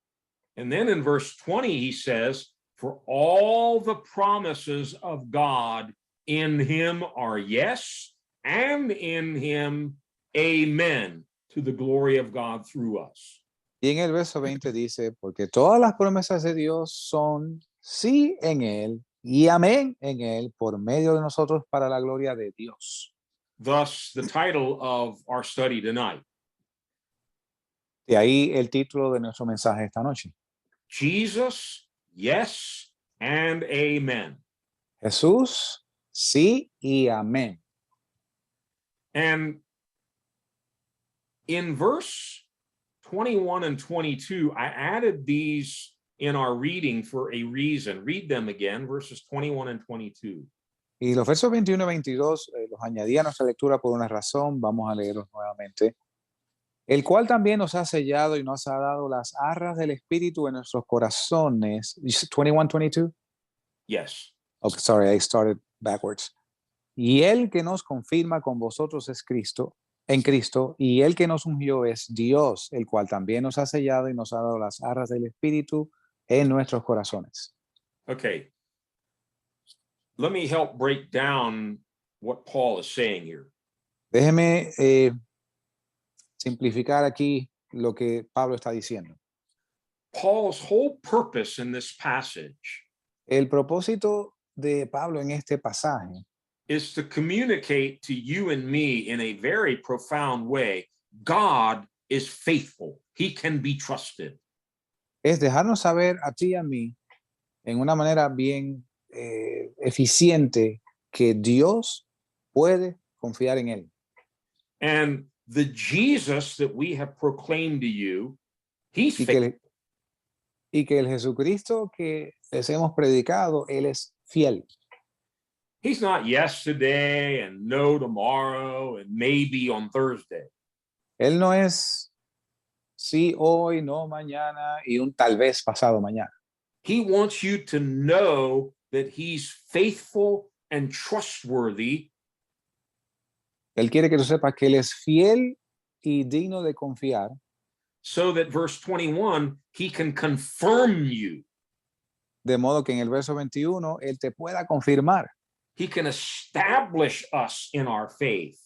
And then in verse 20, he says, for all the promises of God in him are yes, and in him, amen, to the glory of God through us. Y en el verso 20 dice, porque todas las promesas de Dios son sí en Él y amén en Él por medio de nosotros para la gloria de Dios. Thus, the title of our study tonight, De ahí el título de nuestro mensaje esta noche. Jesus, yes, and amen. Jesús, sí y amén. And in verse 21 and 22, I added these in our reading for a reason. Read them again, verses 21 and 22. Y los versos 21 y 22 los añadí a nuestra lectura por una razón. Vamos a leerlos nuevamente. El cual también nos ha sellado y nos ha dado las arras del Espíritu en nuestros corazones. 21, 22? Yes. Okay, sorry, I started backwards. Y el que nos confirma con vosotros es Cristo, en Cristo, y el que nos ungió es Dios, el cual también nos ha sellado y nos ha dado las arras del Espíritu en nuestros corazones. Okay. Let me help break down what Paul is saying here. Déjeme simplificar aquí lo que Pablo está diciendo. Paul's whole purpose in this passage El propósito de Pablo en este pasaje is to communicate to you and me in a very profound way, God is faithful. He can be trusted. es dejarnos saber a ti y a mí en una manera bien eficiente que Dios puede confiar en él. And the Jesus that we have proclaimed to you, he's Y que el Jesucristo que les hemos predicado, él es fiel. He's not yes today and no tomorrow and maybe on Thursday. Él no es sí hoy, no mañana y un tal vez pasado mañana. He wants you to know that he's faithful and trustworthy. Él quiere que tú sepas que él es fiel y digno de confiar. So that verse 21, he can confirm you. De modo que en el verso 21, él te pueda confirmar. He can establish us in our faith.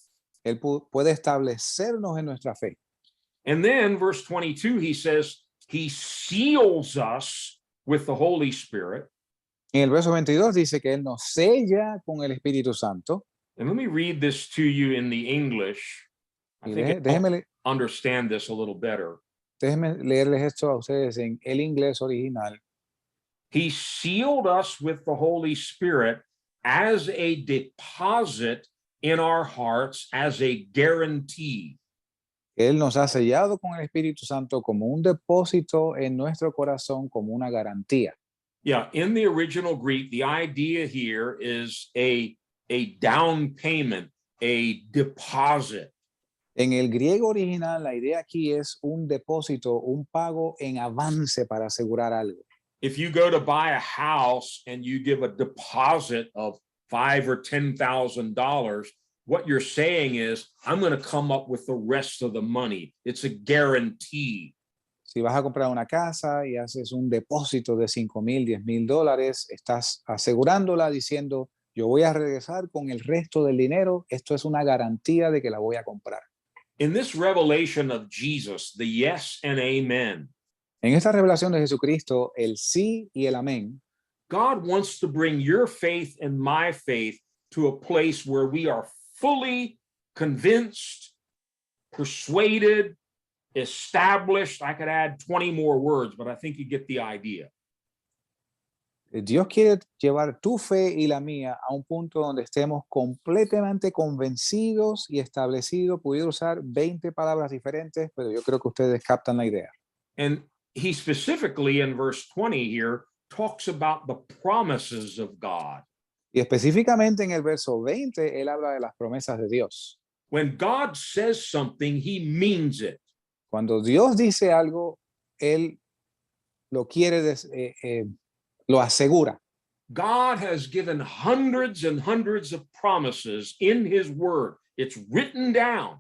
Él puede establecernos en nuestra fe. And then verse 22, he says, he seals us with the Holy Spirit. En el verso 22 dice que él nos sella con el Espíritu Santo. And let me read this to you in the English. I think Déjeme understand this a little better. leerles esto a ustedes en el inglés original. He sealed us with the Holy Spirit as a deposit in our hearts, as a guarantee. Él nos ha sellado con el Espíritu Santo como un depósito en nuestro corazón, como una garantía. Yeah, in the original Greek, the idea here is a down payment, a deposit. En el griego original, la idea aquí es un depósito, un pago en avance para asegurar algo. If you go to buy a house and you give a deposit of $5,000 or $10,000, what you're saying is, I'm going to come up with the rest of the money. It's a guarantee. Si vas a comprar una casa y haces un depósito de $5,000, $10,000, estás asegurándola diciendo, yo voy a regresar con el resto del dinero. Esto es una garantía de que la voy a comprar. In this revelation of Jesus, the yes and amen, En esta revelación de Jesucristo, el sí y el amén, God wants to bring your faith and my faith to a place where we are fully convinced, persuaded, established. I could add 20 more words, but I think you get the idea. Dios quiere llevar tu fe y la mía a un punto donde estemos completamente convencidos y establecidos. Pudiera usar 20 palabras diferentes, pero yo creo que ustedes captan la idea. And he specifically in verse 20 here talks about the promises of God. Y específicamente en el verso 20, él habla de las promesas de Dios. When God says something, he means it. Cuando Dios dice algo, Él lo quiere, lo asegura. God has given hundreds and hundreds of promises in his word. It's written down.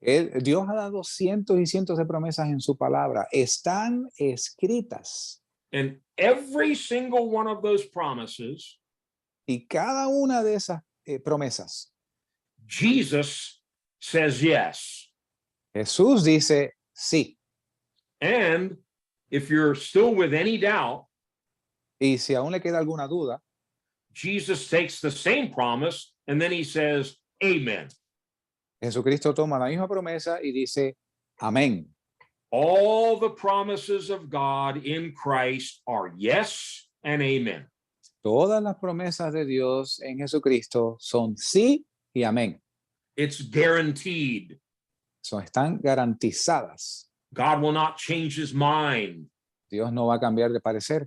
Dios ha dado cientos y cientos de promesas en su palabra. Están escritas. And every single one of those promises, Y cada una de esas promesas, Jesus says yes. Jesús dice sí. And if you're still with any doubt, Y si aún le queda alguna duda, Jesus takes the same promise and then he says, amen. Jesucristo toma la misma promesa y dice amén. All the promises of God in Christ are yes and amen. Todas las promesas de Dios en Jesucristo son sí y amén. It's guaranteed. Están garantizadas. God will not change his mind. Dios no va a cambiar de parecer.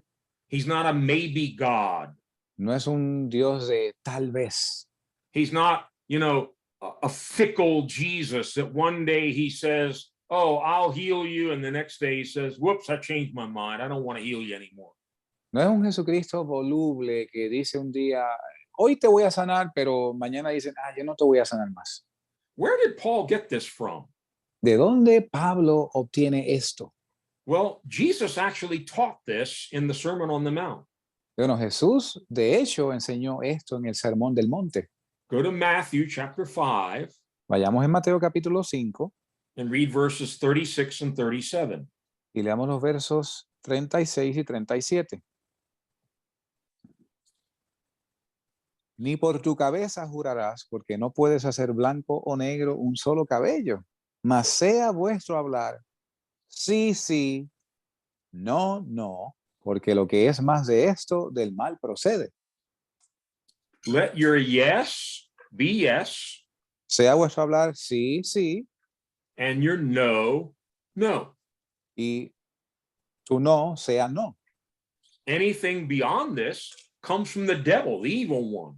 He's not a maybe God. No es un Dios de tal vez. He's not, a fickle Jesus that one day he says, oh, I'll heal you. And the next day he says, whoops, I changed my mind. I don't want to heal you anymore. No es un Jesucristo voluble que dice un día, hoy te voy a sanar, pero mañana dicen, yo no te voy a sanar más. Where did Paul get this from? ¿De dónde Pablo obtiene esto? Well, Jesus actually taught this in the Sermon on the Mount. Bueno, Jesús, de hecho, enseñó esto en el Sermón del Monte. Go to Matthew chapter 5. Vayamos en Mateo capítulo 5. And read verses 36 and 37. Y leamos los versos 36 y 37. Ni por tu cabeza jurarás, porque no puedes hacer blanco o negro un solo cabello, mas sea vuestro hablar, sí, sí, no, no, porque lo que es más de esto, del mal procede. Let your yes be yes. Sea vuestro hablar, sí, sí. And your no, no. Y tu no sea no. Anything beyond this comes from the devil, the evil one.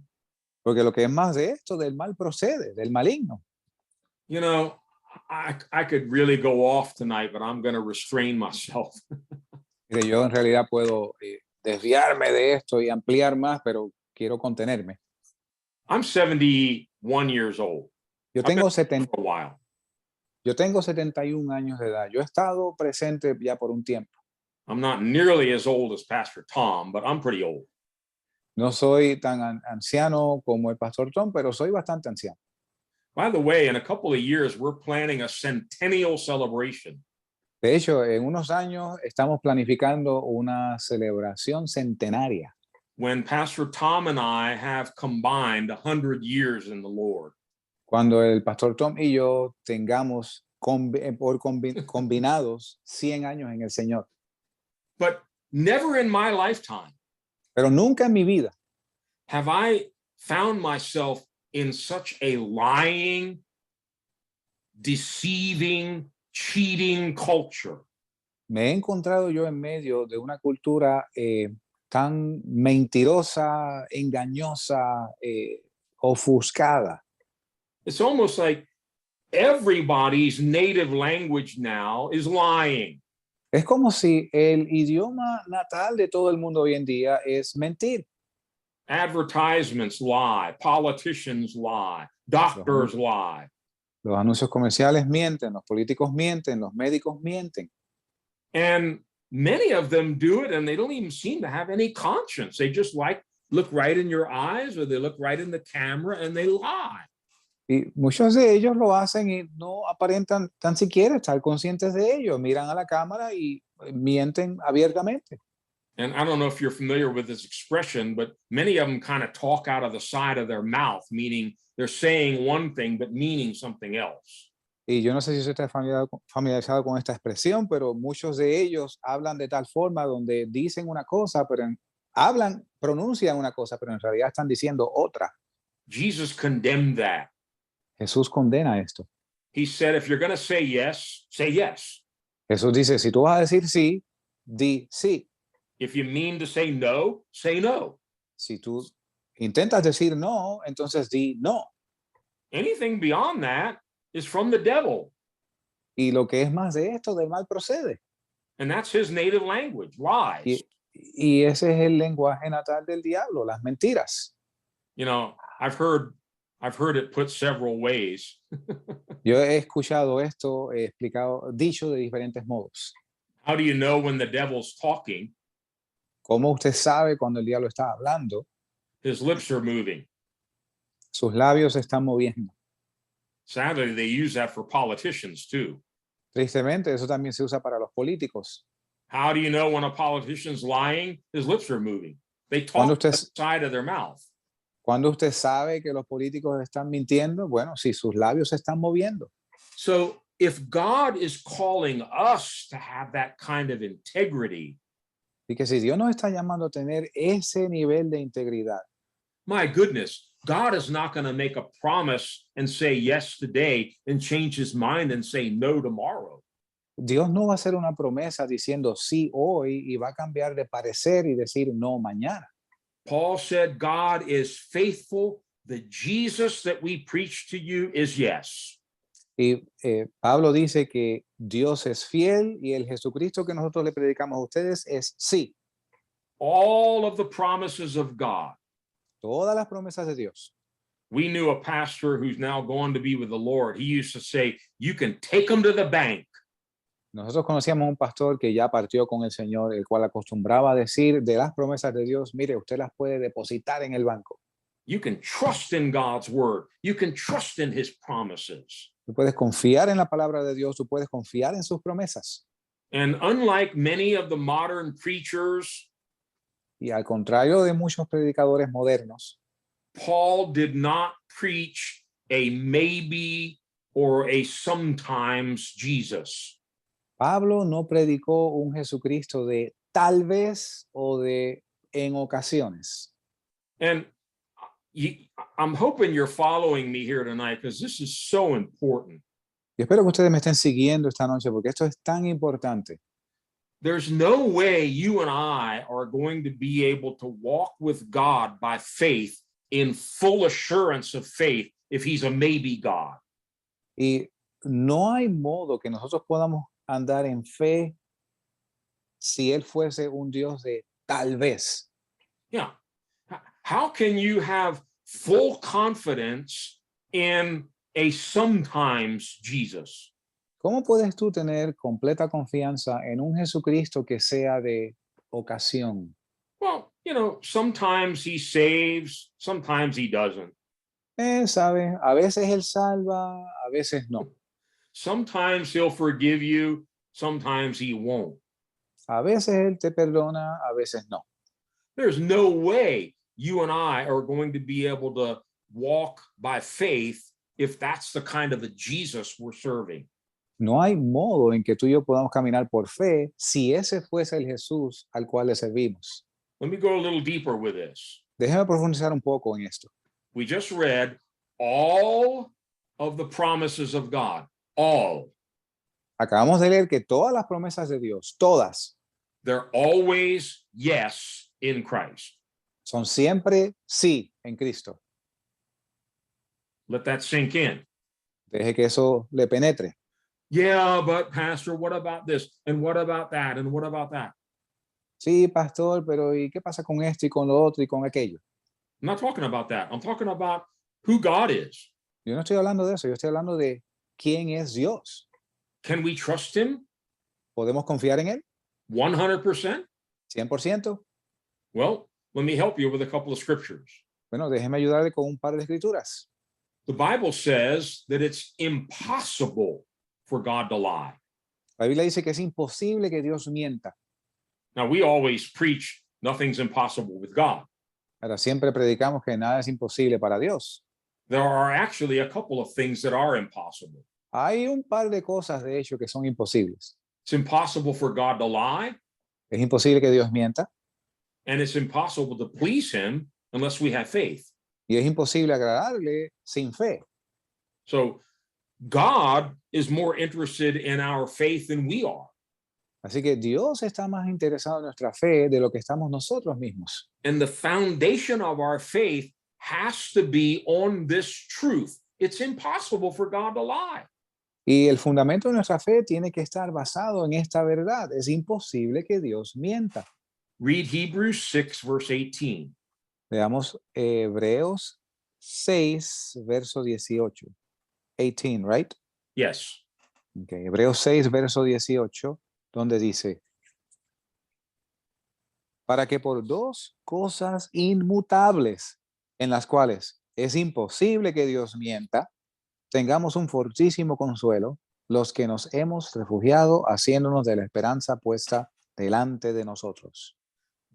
Porque lo que es más de esto, del mal procede, del maligno. I could really go off tonight, but I'm going to restrain myself. Mire, yo en realidad puedo desviarme de esto y ampliar más, pero quiero contenerme. I'm 71 years old. Yo tengo, For a while. yo tengo 71 años de edad. Yo he estado presente ya por un tiempo. I'm not nearly as old as Pastor Tom, but I'm pretty old. No soy tan anciano como el Pastor Tom, pero soy bastante anciano. By the way, in a couple of years, we're planning a centennial celebration. De hecho, en unos años estamos planificando una celebración centenaria. When Pastor Tom and I have combined 100 years in the Lord. Cuando el Pastor Tom y yo tengamos combinados 100 años en el Señor. But never in my lifetime Pero nunca en mi vida have I found myself in such a lying, deceiving, cheating culture. me he encontrado yo en medio de una cultura tan mentirosa, engañosa, ofuscada. It's almost like everybody's native language now is lying. Es como si el idioma natal de todo el mundo hoy en día es mentir. Advertisements lie, politicians lie, doctors lie. Los anuncios comerciales mienten, los políticos mienten, los médicos mienten. And many of them do it and they don't even seem to have any conscience. They just look right in your eyes or they look right in the camera and they lie. Y muchos de ellos lo hacen y no aparentan tan siquiera estar conscientes de ello. Miran a la cámara y mienten abiertamente. And I don't know if you're familiar with this expression, but many of them kind of talk out of the side of their mouth, meaning they're saying one thing but meaning something else. Y yo no sé si usted está familiarizado con esta expresión, pero muchos de ellos hablan de tal forma donde dicen una cosa, pero pronuncian una cosa, pero en realidad están diciendo otra. Jesus condemned that. Jesús condena esto. He said, if you're going to say yes, say yes. Jesús dice, si tú vas a decir sí, di sí. If you mean to say no, say no. Si tú intentas decir no, entonces di no. Anything beyond that is from the devil. Y lo que es más de esto, del mal procede. And that's his native language, lies. Y ese es el lenguaje natal del diablo, las mentiras. You know, I've heard it put several ways. Yo he escuchado esto dicho de diferentes modos. How do you know when the devil's talking? ¿Cómo usted sabe cuando el diablo está hablando? His lips are moving. Sus labios se están moviendo. Sadly, they use that for politicians too. Tristemente, eso también se usa para los políticos. How do you know when a politician's lying? His lips are moving. They talk Cuando out the usted, side of their mouth. cuando usted sabe que los políticos están mintiendo, bueno, sí, sus labios se están moviendo. So if God is calling us to have that kind of integrity, Y que si Dios nos está llamando a tener ese nivel de integridad, my goodness, God is not going to make a promise and say yes today and change his mind and say no tomorrow. Dios no va a hacer una promesa diciendo sí hoy y va a cambiar de parecer y decir no mañana. Paul said, God is faithful. The Jesus that we preach to you is yes. Y Pablo dice que Dios es fiel y el Jesucristo que nosotros le predicamos a ustedes es sí. All of the promises of God. Todas las promesas de Dios. We knew a pastor who's now gone to be with the Lord. He used to say, you can take them to the bank. Nosotros conocíamos un pastor que ya partió con el Señor, el cual acostumbraba a decir de las promesas de Dios, mire, usted las puede depositar en el banco. You can trust in God's word. You can trust in his promises. Tú puedes confiar en la palabra de Dios, tú puedes confiar en sus promesas. And unlike many of the modern preachers, Y al contrario de muchos predicadores modernos, Paul did not preach a maybe or a sometimes Jesus. Pablo no predicó un Jesucristo de tal vez o de en ocasiones. And I'm hoping you're following me here tonight because this is so important. Y espero que ustedes me estén siguiendo esta noche porque esto es tan importante. There's no way you and I are going to be able to walk with God by faith in full assurance of faith if he's a maybe God. Y no hay modo que nosotros podamos andar en fe si él fuese un Dios de tal vez. Yeah. How can you have full confidence in a sometimes Jesus? ¿Cómo puedes tú tener completa confianza en un Jesucristo que sea de ocasión? Well, you know, sometimes he saves, sometimes he doesn't. ¿Sabe? A veces él salva, a veces no. Sometimes he'll forgive you, sometimes he won't. A veces él te perdona, a veces no. There's no way you and I are going to be able to walk by faith if that's the kind of a Jesus we're serving. No hay modo en que tú y yo podamos caminar por fe si ese fuese el Jesús al cual le servimos. Let me go a little deeper with this. Déjeme profundizar un poco en esto. We just read all of the promises of God, all. Acabamos de leer que todas las promesas de Dios, todas, They're always yes in Christ. son siempre sí en Cristo. Let that sink in. Deje que eso le penetre. Yeah, but Pastor, what about this? And what about that? And what about that? Sí, pastor, pero ¿y qué pasa con esto y con lo otro y con aquello? I'm not talking about that. I'm talking about who God is. Yo no estoy hablando de eso, yo estoy hablando de quién es Dios. Can we trust him ¿Podemos confiar en él? 100%? 100%. Well, let me help you with a couple of scriptures. Bueno, déjeme ayudarle con un par de escrituras. The Bible says that it's impossible for God to lie. La Biblia dice que es imposible que Dios mienta. Now, we always preach nothing's impossible with God. Ahora siempre predicamos que nada es imposible para Dios. There are actually a couple of things that are impossible. Hay un par de cosas, de hecho, que son imposibles. It's impossible for God to lie, Es imposible que Dios mienta and it's impossible to please him unless we have faith. y es imposible agradarle sin fe. So God is more interested in our faith than we are. Así que Dios está más interesado en nuestra fe de lo que estamos nosotros mismos. And the foundation of our faith has to be on this truth. it's impossible for God to lie. Y el fundamento de nuestra fe tiene que estar basado en esta verdad. Es imposible que Dios mienta. Read Hebrews 6, verse 18. Veamos Hebreos 6, verso 18. 18, right? Yes. Okay. Hebreos 6, verso 18, donde dice, para que por dos cosas inmutables, en las cuales es imposible que Dios mienta, tengamos un fortísimo consuelo, los que nos hemos refugiado, haciéndonos de la esperanza puesta delante de nosotros.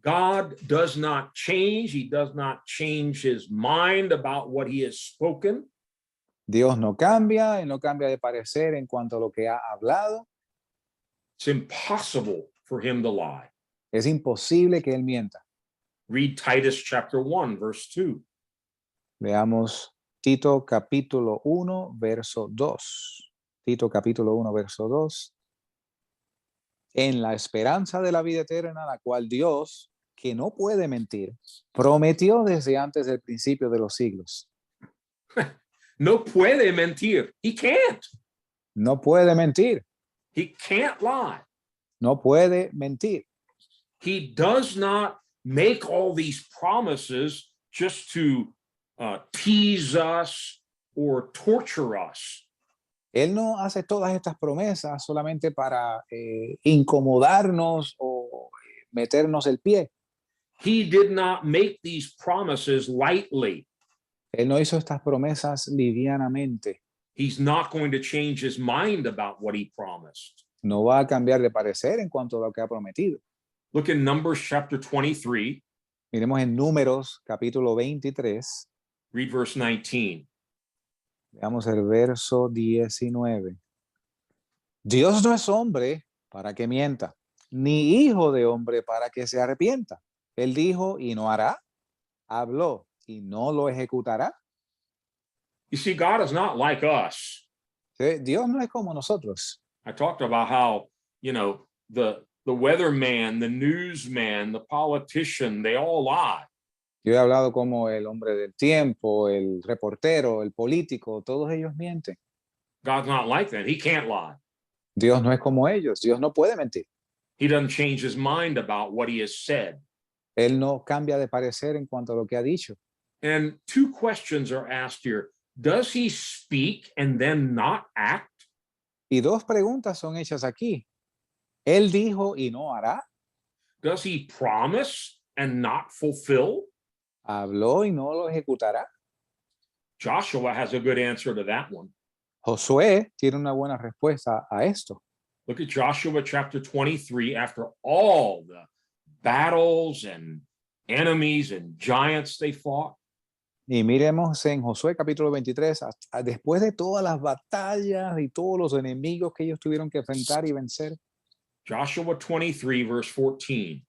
God does not change. He does not change his mind about what he has spoken. Dios no cambia, Él no cambia de parecer en cuanto a lo que ha hablado. It's impossible for him to lie. Es imposible que Él mienta. Read Titus chapter 1, verse 2. Veamos Tito capítulo 1, verso 2. Tito capítulo 1, verso 2. En la esperanza de la vida eterna, la cual Dios, que no puede mentir, prometió desde antes del principio de los siglos. No puede mentir. He can't. No puede mentir. He can't lie. No puede mentir. He does not make all these promises just to tease us or torture us. Él no hace todas estas promesas solamente para incomodarnos o meternos el pie. He did not make these promises lightly. Él no hizo estas promesas livianamente. He's not going to change his mind about what he promised. No va a cambiar de parecer en cuanto a lo que ha prometido. Look in Numbers chapter 23. Miremos en Números capítulo 23. Read verse 19. Veamos el verso 19. Dios no es hombre para que mienta, ni hijo de hombre para que se arrepienta. Él dijo y no hará, habló y no lo ejecutará. You see, God is not like us. ¿Sí? Dios no es como nosotros. I talked about how, the weatherman, the newsman, the politician, they all lie. Yo he hablado como el hombre del tiempo, el reportero, el político, todos ellos mienten. God's not like that. He can't lie. Dios no es como ellos. Dios no puede mentir. He doesn't change his mind about what he has said. Él no cambia de parecer en cuanto a lo que ha dicho. And two questions are asked here. Does he speak and then not act? Y dos preguntas son hechas aquí. Él dijo y no hará. Does he promise and not fulfill? Habló y no lo ejecutará. Joshua has a good answer to that one. Josué tiene una buena respuesta a esto. Look at Joshua chapter 23. After all the battles and enemies and giants they fought, Y miremos en Josué capítulo 23, después de todas las batallas y todos los enemigos que ellos tuvieron que enfrentar y vencer. Joshua 23, verse 14.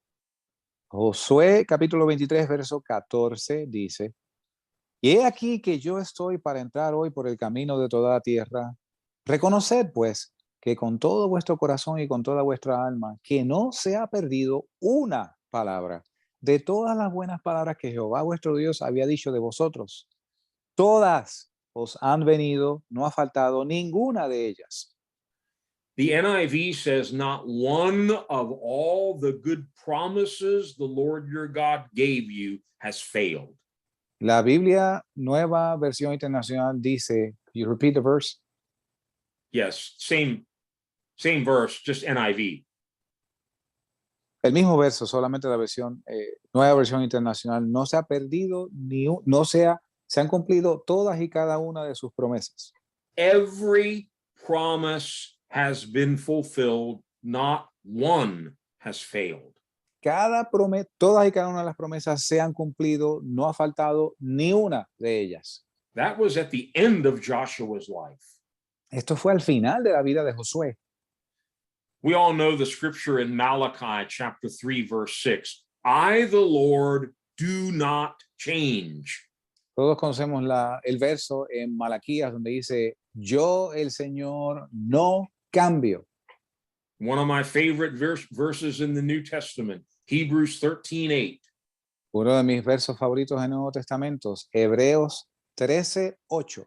Josué capítulo 23, verso 14 dice, y he aquí que yo estoy para entrar hoy por el camino de toda la tierra. Reconoced pues que con todo vuestro corazón y con toda vuestra alma, que no se ha perdido una palabra de todas las buenas palabras que Jehová vuestro Dios había dicho de vosotros. Todas os han venido, no ha faltado ninguna de ellas. The NIV says, not one of all the good promises the Lord your God gave you has failed. La Biblia Nueva Versión Internacional dice, you repeat the verse? Yes, same verse, just NIV. El mismo verso, solamente la versión, Nueva Versión Internacional, no se ha perdido, se han cumplido todas y cada una de sus promesas. Every promise has been fulfilled, not one has failed. Todas y cada una de las promesas se han cumplido, no ha faltado ni una de ellas. That was at the end of Joshua's life. Esto fue al final de la vida de Josué. We all know the scripture in Malachi chapter 3, verse 6. I, the Lord, do not change. Todos conocemos el verso en Malaquías donde dice, yo el Señor no cambio. One of my favorite verses in the New Testament, Hebrews 13:8. Uno de mis versos favoritos en el Nuevo Testamento, Hebreos 13:8.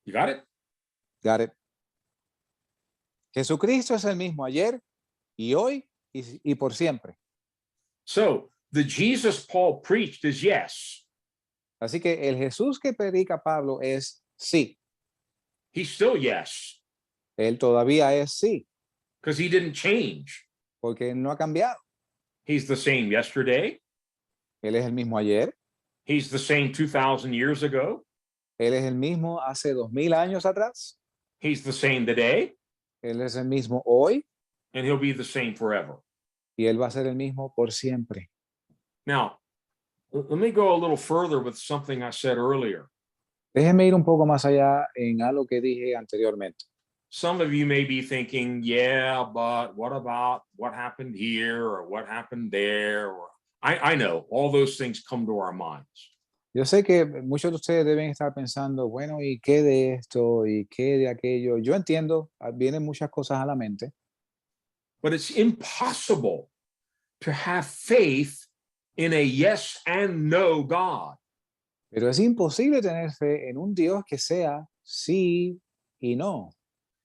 You got it? Got it. Jesucristo es el mismo ayer y hoy y por siempre. So the Jesus Paul preached is yes. Así que el Jesús que predica Pablo es sí. He's still yes Él todavía es sí, because he didn't change. porque no ha cambiado. He's the same yesterday. Él es el mismo ayer. He's the same 2,000 years ago. Él es el mismo hace 2000 años atrás. He's the same today, Él es el mismo hoy and he'll be the same forever. y él va a ser el mismo por siempre. Now, let me go a little further with something I said earlier. Déjeme ir un poco más allá en algo que dije anteriormente. Some of you may be thinking, yeah, but what about what happened here or what happened there? Or I know all those things come to our minds. Yo sé que muchos de ustedes deben estar pensando, bueno, ¿y qué de esto? ¿Y qué de aquello? Yo entiendo, vienen muchas cosas a la mente, But it's impossible to have faith in a yes and no God. pero es imposible tener fe en un Dios que sea sí y no.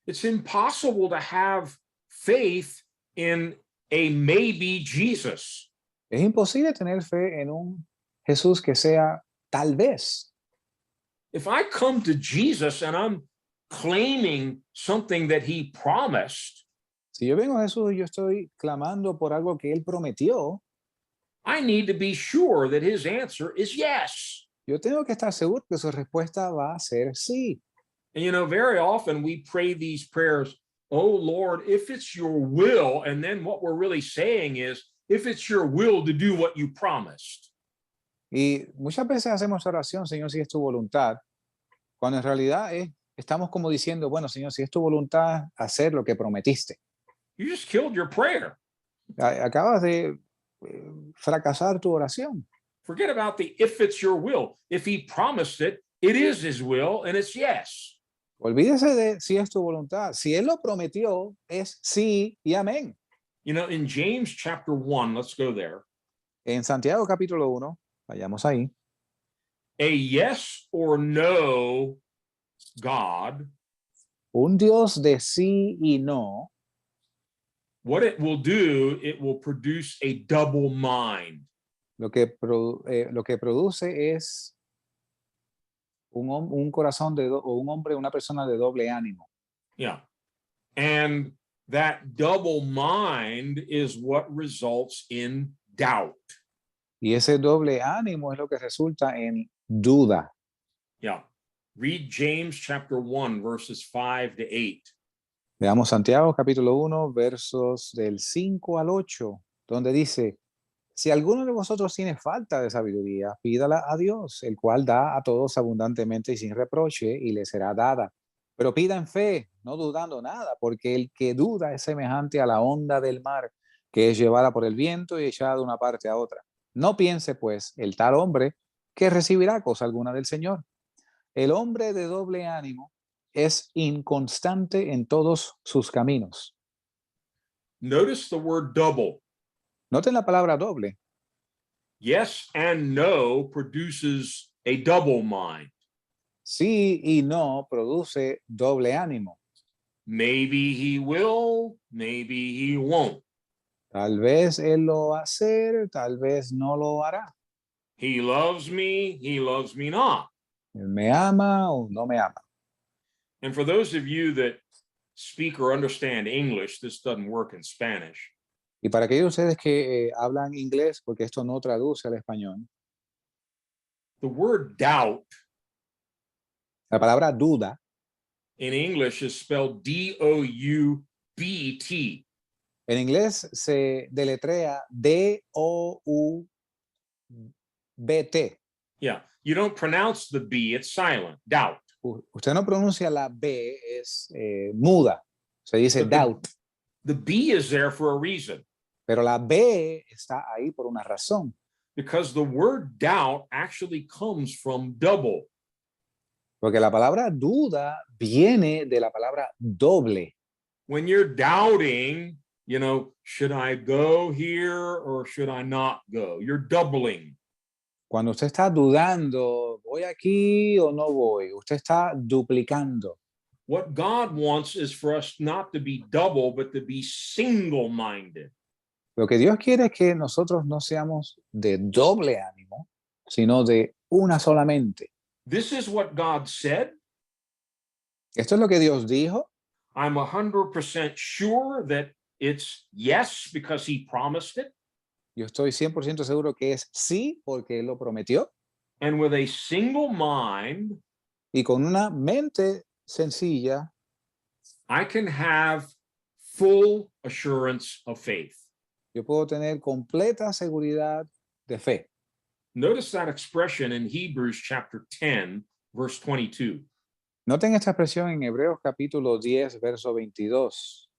It's impossible to have faith in a maybe Jesus. Es imposible tener fe en un Jesús que sea tal vez. If I come to Jesus and I'm claiming something that he promised, Si yo vengo a Jesús y yo estoy clamando por algo que Él prometió, I need to be sure that his answer is yes. yo tengo que estar seguro que su respuesta va a ser sí. And you know, very often we pray these prayers, oh Lord, if it's your will, and then what we're really saying is, if it's your will to do what you promised. Y muchas veces hacemos oración, Señor, si es tu voluntad, cuando en realidad estamos como diciendo, bueno, Señor, si es tu voluntad, hacer lo que prometiste. You just killed your prayer. Acabas de fracasar tu oración. Forget about the if it's your will. If he promised it, it is his will and it's yes. Olvídese de si es tu voluntad. Si Él lo prometió, es sí y amén. You know, in James chapter 1, let's go there. En Santiago capítulo 1, vayamos ahí. A yes or no God, Un Dios de sí y no, what it will do, it will produce a double mind. lo que produce es un corazón o un hombre, una persona de doble ánimo. Yeah. And that double mind is what results in doubt. Y ese doble ánimo es lo que resulta en duda. Yeah. Read James chapter 1, verses 5 to 8. Veamos Santiago capítulo 1, versos del 5 al 8, donde dice, si alguno de vosotros tiene falta de sabiduría, pídala a Dios, el cual da a todos abundantemente y sin reproche, y le será dada. Pero pida en fe, no dudando nada, porque el que duda es semejante a la onda del mar, que es llevada por el viento y echada de una parte a otra. No piense, pues, el tal hombre que recibirá cosa alguna del Señor. El hombre de doble ánimo es inconstante en todos sus caminos. Notice the word double. Noten la palabra doble. Yes and no produces a double mind. Sí y no produce doble ánimo. Maybe he will, maybe he won't. Tal vez él lo va a hacer, tal vez no lo hará. He loves me not. Él me ama o no me ama. And for those of you that speak or understand English, this doesn't work in Spanish. Y para aquellos de ustedes que hablan inglés, porque esto no traduce al español, The word doubt la palabra duda in English is spelled D-O-U-B-T. en inglés se deletrea D-O-U-B-T. Yeah, you don't pronounce the B, it's silent, doubt. Usted no pronuncia la B, es muda, se dice doubt. The B is there for a reason. Pero la B está ahí por una razón. Because the word doubt actually comes from double. Porque la palabra duda viene de la palabra doble. When you're doubting, you know, should I go here or should I not go? You're doubling. Cuando usted está dudando, ¿voy aquí o no voy? Usted está duplicando. What God wants is for us not to be double, but to be single-minded. Lo que Dios quiere es que nosotros no seamos de doble ánimo, sino de una solamente. This is what God said. Esto es lo que Dios dijo. I'm 100% sure that it's yes because he promised it. Yo estoy 100% seguro que es sí, porque Él lo prometió. And with a single mind, Y con una mente sencilla, I can have full assurance of faith. yo puedo tener completa seguridad de fe. Notice that expression in Hebrews chapter 10, verse 22. Noten esta expresión en Hebreos capítulo 10, verso 22.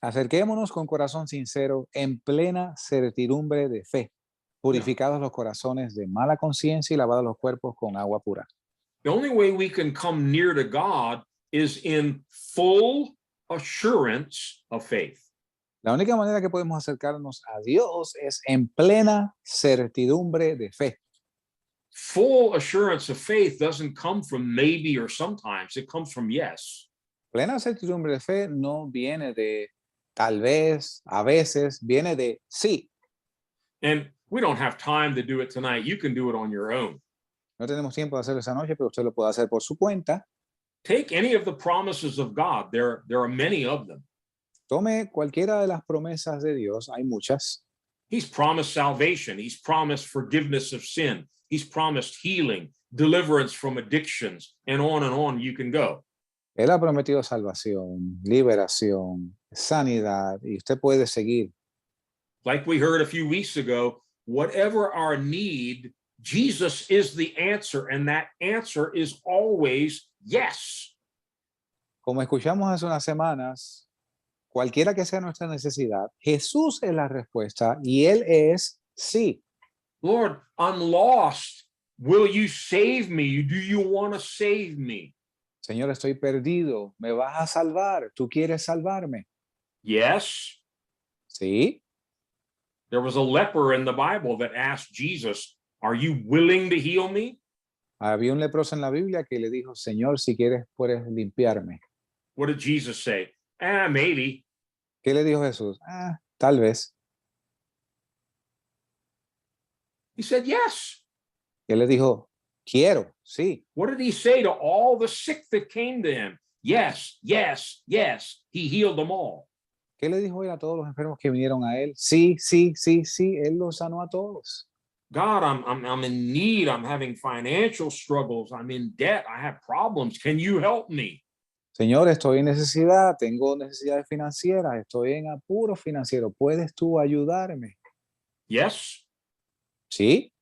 Acerquémonos con corazón sincero, en plena certidumbre de fe, purificados los corazones de mala conciencia y lavados los cuerpos con agua pura. The only way we can come near to God is in full assurance of faith. La única manera que podemos acercarnos a Dios es en plena certidumbre de fe. Full assurance of faith doesn't come from maybe or sometimes, it comes from yes. Plena certidumbre de fe no viene de tal vez, a veces, viene de sí. And we don't have time to do it tonight. You can do it on your own. No tenemos tiempo de hacerlo esa noche, pero usted lo puede hacer por su cuenta. Take any of the promises of God. There are many of them. Tome cualquiera de las promesas de Dios, hay muchas. He's promised salvation. He's promised forgiveness of sin. He's promised healing, deliverance from addictions, and on you can go. Él ha prometido salvación, liberación, sanidad, y usted puede seguir. Like we heard a few weeks ago, whatever our need, Jesus is the answer, and that answer is always yes. Como escuchamos hace unas semanas, cualquiera que sea nuestra necesidad, Jesús es la respuesta y Él es sí. Lord, I'm lost. Will you save me? Do you want to save me? Señor, estoy perdido, me vas a salvar, tú quieres salvarme. Yes. Sí. There was a leper in the Bible that asked Jesus, are you willing to heal me? Había un leproso en la Biblia que le dijo, Señor, si quieres, puedes limpiarme. What did Jesus say? Maybe. ¿Qué le dijo Jesús? Tal vez. He said, yes. Él le dijo, quiero, sí. What did he say to all the sick that came to him? Yes, yes, yes. He healed them all. ¿Qué le dijo él a todos los enfermos que vinieron a él? Sí, sí, sí, sí, él los sanó a todos. God, I'm in need. I'm having financial struggles. I'm in debt. I have problems. Can you help me? Señor, estoy en necesidad, tengo necesidades financieras, estoy en apuro financiero. ¿Puedes tú ayudarme? Yes. Sí.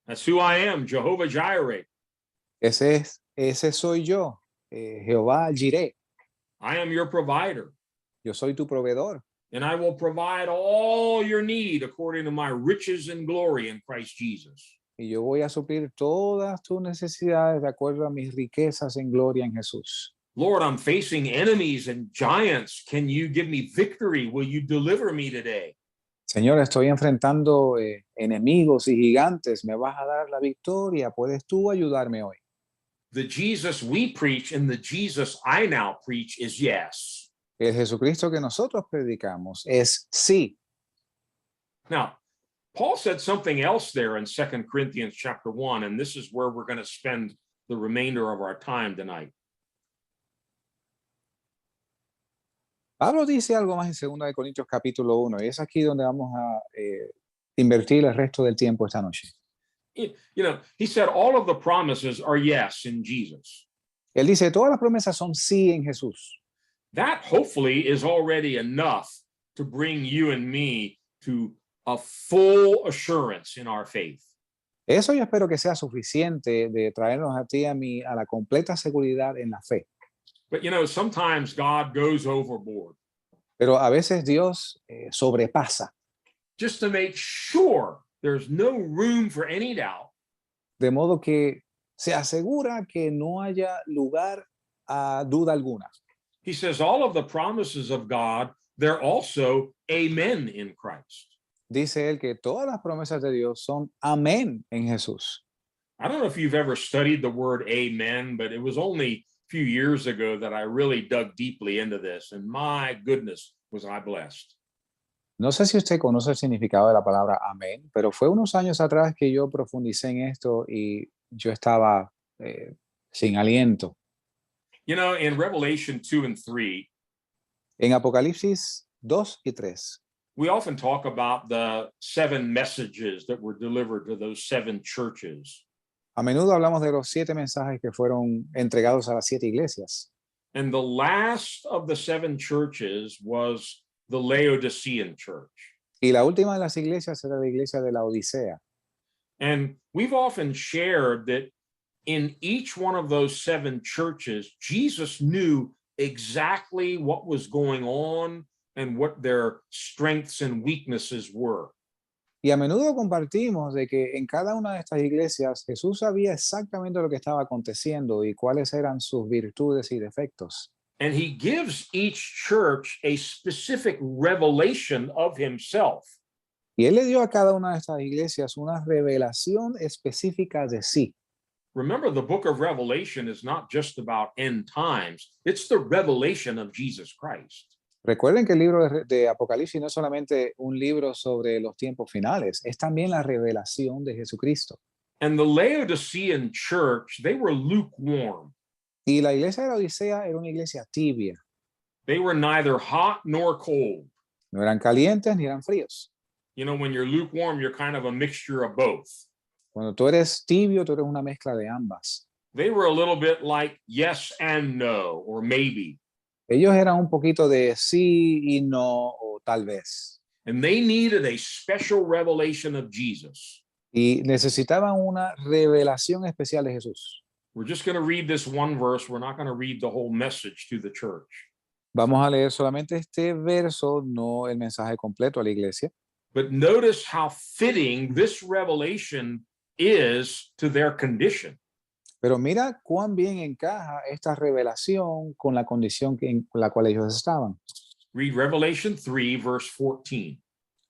That's who I am, Jehovah Jireh. Ese soy yo, Jehová Jireh. I am your provider. Yo soy tu proveedor. And I will provide all your need according to my riches and glory in Christ Jesus. Y yo voy a suplir todas tus necesidades de acuerdo a mis riquezas en gloria en Jesús. Lord, I'm facing enemies and giants. Can you give me victory? Will you deliver me today? Señor, estoy enfrentando enemigos y gigantes. ¿Me vas a dar la victoria? ¿Puedes tú ayudarme hoy? The Jesus we preach and the Jesus I now preach is yes. El Jesucristo que nosotros predicamos es sí. Now, Paul said something else there in 2 Corinthians chapter 1, and this is where we're going to spend the remainder of our time tonight. Pablo dice algo más en 2 Corintios capítulo 1, y es aquí donde vamos a invertir el resto del tiempo esta noche. You know, he said all of the promises are yes in Jesus. Él dice, todas las promesas son sí en Jesús. That hopefully is already enough to bring you and me to a full assurance in our faith. Eso yo espero que sea suficiente de traernos a ti y a mí a la completa seguridad en la fe. But you know, sometimes God goes overboard. Pero a veces Dios sobrepasa. Just to make sure there's no room for any doubt. De modo que se asegura que no haya lugar a duda alguna. He says all of the promises of God, they're also amen in Christ. Dice él que todas las promesas de Dios son amén en Jesús. I don't know if you've ever studied the word amen, but it was only a few years ago that I really dug deeply into this. And my goodness, was I blessed. No sé si usted conoce el significado de la palabra amén, pero fue unos años atrás que yo profundicé en esto y yo estaba sin aliento. You know, in Revelation 2 and 3, En Apocalipsis 2 y 3, we often talk about the 7 messages that were delivered to those 7 churches. a menudo hablamos de los 7 mensajes que fueron entregados a las 7 iglesias. And the last of the 7 churches was the Laodicean church. Y la última de las iglesias era la iglesia de la Odisea. And we've often shared that in each one of those 7 churches, Jesus knew exactly what was going on and what their strengths and weaknesses were. Y a menudo compartimos de que en cada una de estas iglesias Jesús sabía exactamente lo que estaba aconteciendo y cuáles eran sus virtudes y defectos. And he gives each church a specific revelation of himself. Y él le dio a cada una de estas iglesias una revelación específica de sí. Remember, the book of Revelation is not just about end times, it's the revelation of Jesus Christ. Recuerden que el libro de Apocalipsis no es solamente un libro sobre los tiempos finales, es también la revelación de Jesucristo. And the Laodicean church, they were lukewarm. Y la iglesia de la Odisea era una iglesia tibia. They were neither hot nor cold. No eran calientes ni eran fríos. You know, when you're lukewarm, you're kind of a mixture of both. Cuando tú eres tibio, tú eres una mezcla de ambas. They were a little bit like yes and no, or maybe. Ellos eran un poquito de sí y no, o tal vez. And they needed a special revelation of Jesus. Y necesitaban una revelación especial de Jesús. We're just going to read this one verse. We're not going to read the whole message to the church. Vamos a leer solamente este verso, no el mensaje completo a la iglesia. But notice how fitting this revelation is to their condition. Pero mira cuán bien encaja esta revelación con la condición en la cual ellos estaban. Read Revelation 3, verse 14.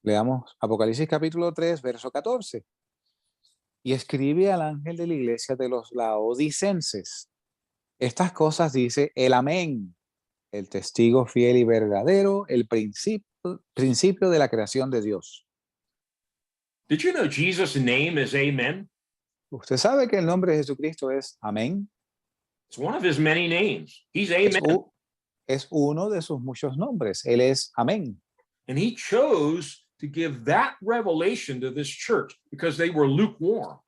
Leamos Apocalipsis capítulo 3, verso 14. Y escribe al ángel de la iglesia de los laodicenses. Estas cosas dice el amén, el testigo fiel y verdadero, el principio de la creación de Dios. Did you know Jesus' name is Amen? Usted sabe que el nombre de Jesucristo es amén. It's one of his many names. He's Es, Amen. es uno de sus muchos nombres. Él es amén. And he chose to give that revelation to this church because they were lukewarm.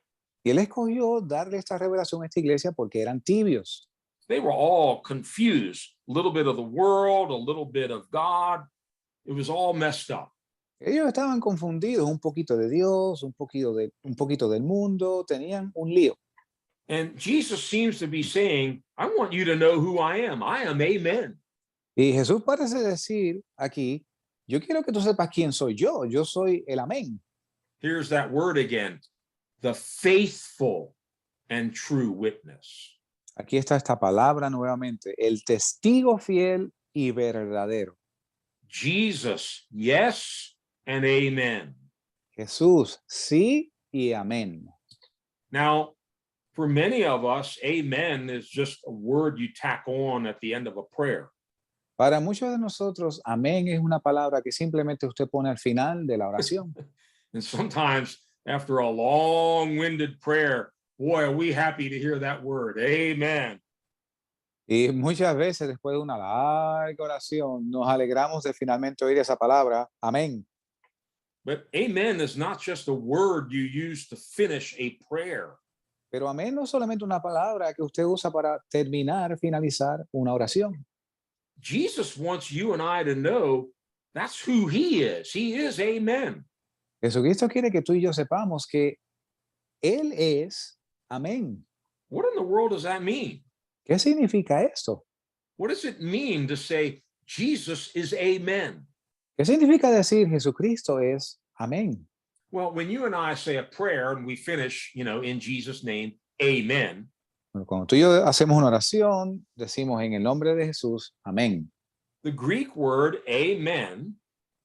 Y él escogió darle esta revelación a esta iglesia porque eran tibios. They were all confused. A little bit of the world, a little bit of God. It was all messed up. Ellos estaban confundidos, un poquito de Dios, un poquito del mundo, tenían un lío. And Jesus seems to be saying, I want you to know who I am. I am Amen. Y Jesús parece decir aquí, yo quiero que tú sepas quién soy yo soy el amén. Here's that word again, the faithful and true witness. Aquí está esta palabra nuevamente, el testigo fiel y verdadero. Jesus, yes and amen. Jesús, sí y amén. Now, for many of us, amen is just a word you tack on at the end of a prayer. Para muchos de nosotros, amén es una palabra que simplemente usted pone al final de la oración. And sometimes after a long-winded prayer, boy, are we happy to hear that word, amen. Y muchas veces después de una larga oración, nos alegramos de finalmente oír esa palabra, amén. But amen is not just a word you use to finish a prayer. Pero amén no es solamente una palabra que usted usa para terminar, finalizar una oración. Jesus wants you and I to know that's who he is. He is amen. Jesucristo quiere que tú y yo sepamos que Él es amén. What in the world does that mean? ¿Qué significa esto? What does it mean to say Jesus is amen? ¿Qué significa decir Jesucristo es amén? Well, when you and I say a prayer and we finish, in Jesus' name, amen, Bueno, cuando tú y yo hacemos una oración, decimos en el nombre de Jesús, amén. the Greek word amen,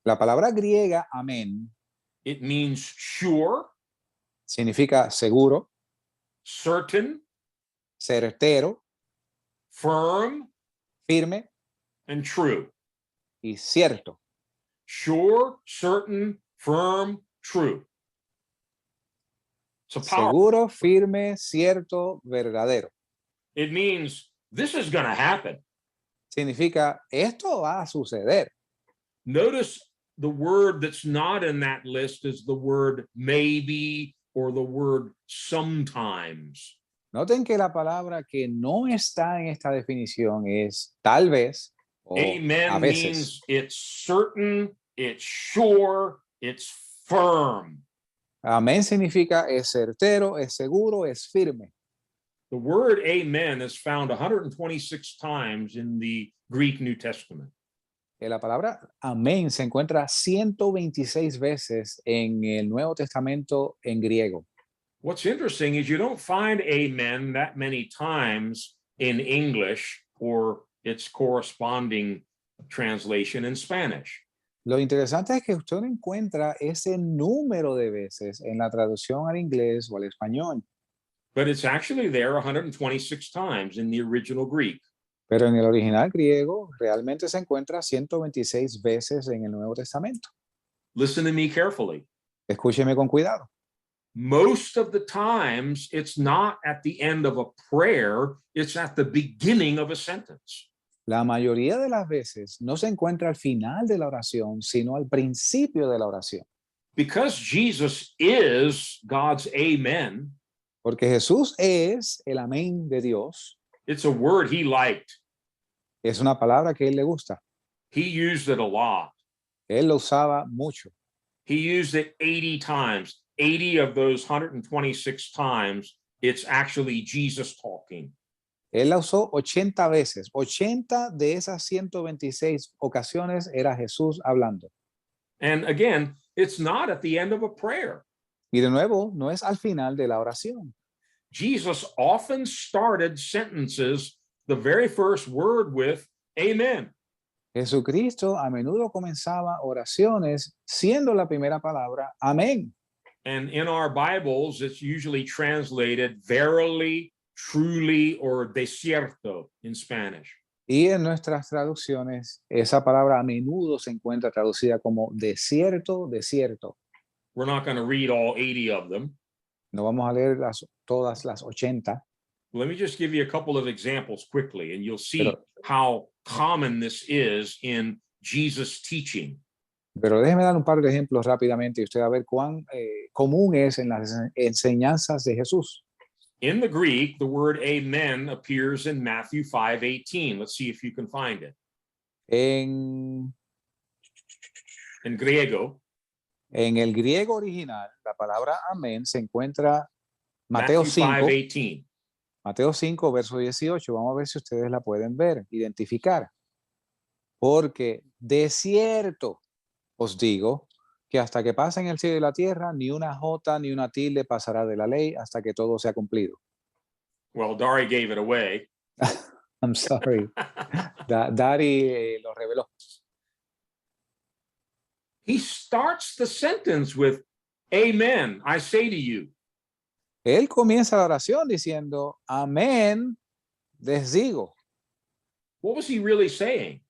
La palabra griega amén it means sure, significa seguro, certain, certero, firm, firme and true. y cierto. Sure, certain, firm, true. It's a power. Seguro, firme, cierto, verdadero. It means this is going to happen. Significa esto va a suceder. Notice the word that's not in that list is the word maybe or the word sometimes. Noten que la palabra que no está en esta definición es tal vez o a Amen veces. means it's certain, it's sure, it's firm. Amén significa es certero, es seguro, es firme. The word amen is found 126 times in the Greek New Testament. La palabra amén se encuentra 126 veces en el Nuevo Testamento en griego. What's interesting is you don't find amen that many times in English or its corresponding translation in Spanish. Lo interesante es que usted no encuentra ese número de veces en la traducción al inglés o al español, But it's actually there 126 times in the original Greek. pero en el original griego realmente se encuentra 126 veces en el Nuevo Testamento. Listen to me carefully. Escúcheme con cuidado. Most of the times, it's not at the end of a prayer, it's at the beginning of a sentence. La mayoría de las veces no se encuentra al final de la oración, sino al principio de la oración. Because Jesus is God's amen, Porque Jesús es el amén de Dios. it's a word he liked. Es una palabra que a él le gusta. He used it a lot. Él lo usaba mucho. He used it 80 times. 80 of those 126 times, it's actually Jesus talking. Él la usó 80 veces. 80 de esas 126 ocasiones era Jesús hablando. And again, it's not at the end of a prayer. Y de nuevo, no es al final de la oración. Jesus often started sentences, the very first word with amen. Jesucristo a menudo comenzaba oraciones siendo la primera palabra amén. And in our Bibles, it's usually translated verily, truly, or desierto in Spanish. Y en nuestras traducciones, esa palabra a menudo se encuentra traducida como desierto, desierto. We're not going to read all 80 of them. No vamos a leer todas las 80, Let me just give you a couple of examples quickly, and you'll see Pero- how common this is in Jesus' teaching. pero déjeme dar un par de ejemplos rápidamente y usted va a ver cuán común es en las enseñanzas de Jesús. In the Greek, the word amen appears in Matthew 5:18. Let's see if you can find it. En griego, el griego original, la palabra amén se encuentra Mateo Matthew 5, 5:18. Mateo 5, verso 18. Vamos a ver si ustedes la pueden ver, identificar. Porque de cierto os digo que hasta que pasen el cielo y la tierra, ni una jota ni una tilde pasará de la ley hasta que todo sea cumplido. Well, Dari gave it away. I'm sorry. Dari lo reveló. He starts the sentence with, amen, I say to you. Él comienza la oración diciendo, amén, les digo. What was he really saying?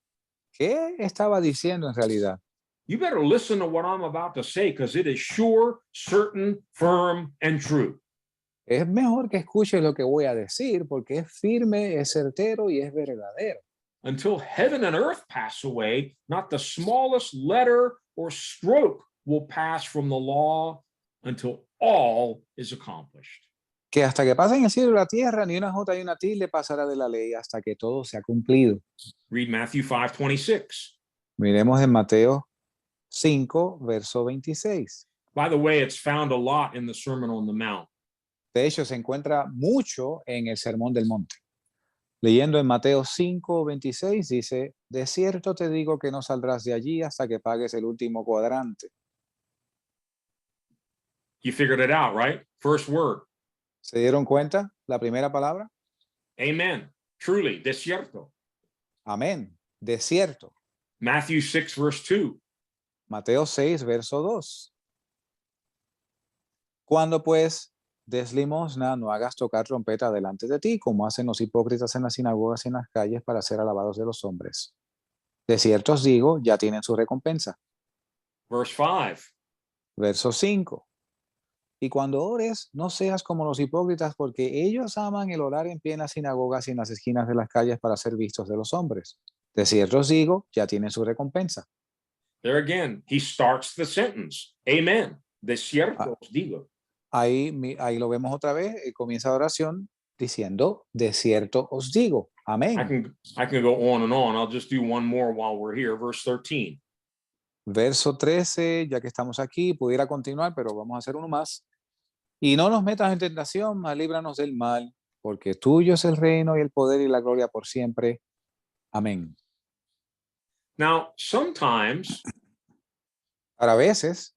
¿Qué estaba diciendo en realidad? You better listen to what I'm about to say because it is sure, certain, firm, and true. Es mejor que escuches lo que voy a decir porque es firme, es certero y es verdadero. Until heaven and earth pass away, not the smallest letter or stroke will pass from the law until all is accomplished. Que hasta que pasen el cielo y la tierra, ni una jota ni una tilde pasará de la ley hasta que todo sea cumplido. Read Matthew 5:26. Miremos en Mateo 5, verso 26. By the way, it's found a lot in the Sermon on the Mount. De hecho, se encuentra mucho en el Sermón del Monte. Leyendo en Mateo 5, 26, dice, de cierto te digo que no saldrás de allí hasta que pagues el último cuadrante. You figured it out, right? First word. ¿Se dieron cuenta? La primera palabra, Amen. Truly, desierto. amén, desierto. Matthew 6, verse 2. Mateo 6, verso 2. Cuando pues des limosna, no hagas tocar trompeta delante de ti, como hacen los hipócritas en las sinagogas y en las calles para ser alabados de los hombres. De cierto os digo, ya tienen su recompensa. Verse 5. Verso 5. Y cuando ores, no seas como los hipócritas, porque ellos aman el orar en pie en las sinagogas y en las esquinas de las calles para ser vistos de los hombres. De cierto os digo, ya tienen su recompensa. There again, he starts the sentence. Amen. Desierto os digo. Ahí lo vemos otra vez, comienza la oración diciendo, de cierto os digo, I amén. can go on and on. I'll just do one more while we're here. Verse 13. Verso 13, ya que estamos aquí, pudiera continuar, pero vamos a hacer uno más. Y no nos metas en tentación, mas líbranos del mal, porque tuyo es el reino y el poder y la gloria por siempre. Amén. Now, sometimes Para veces,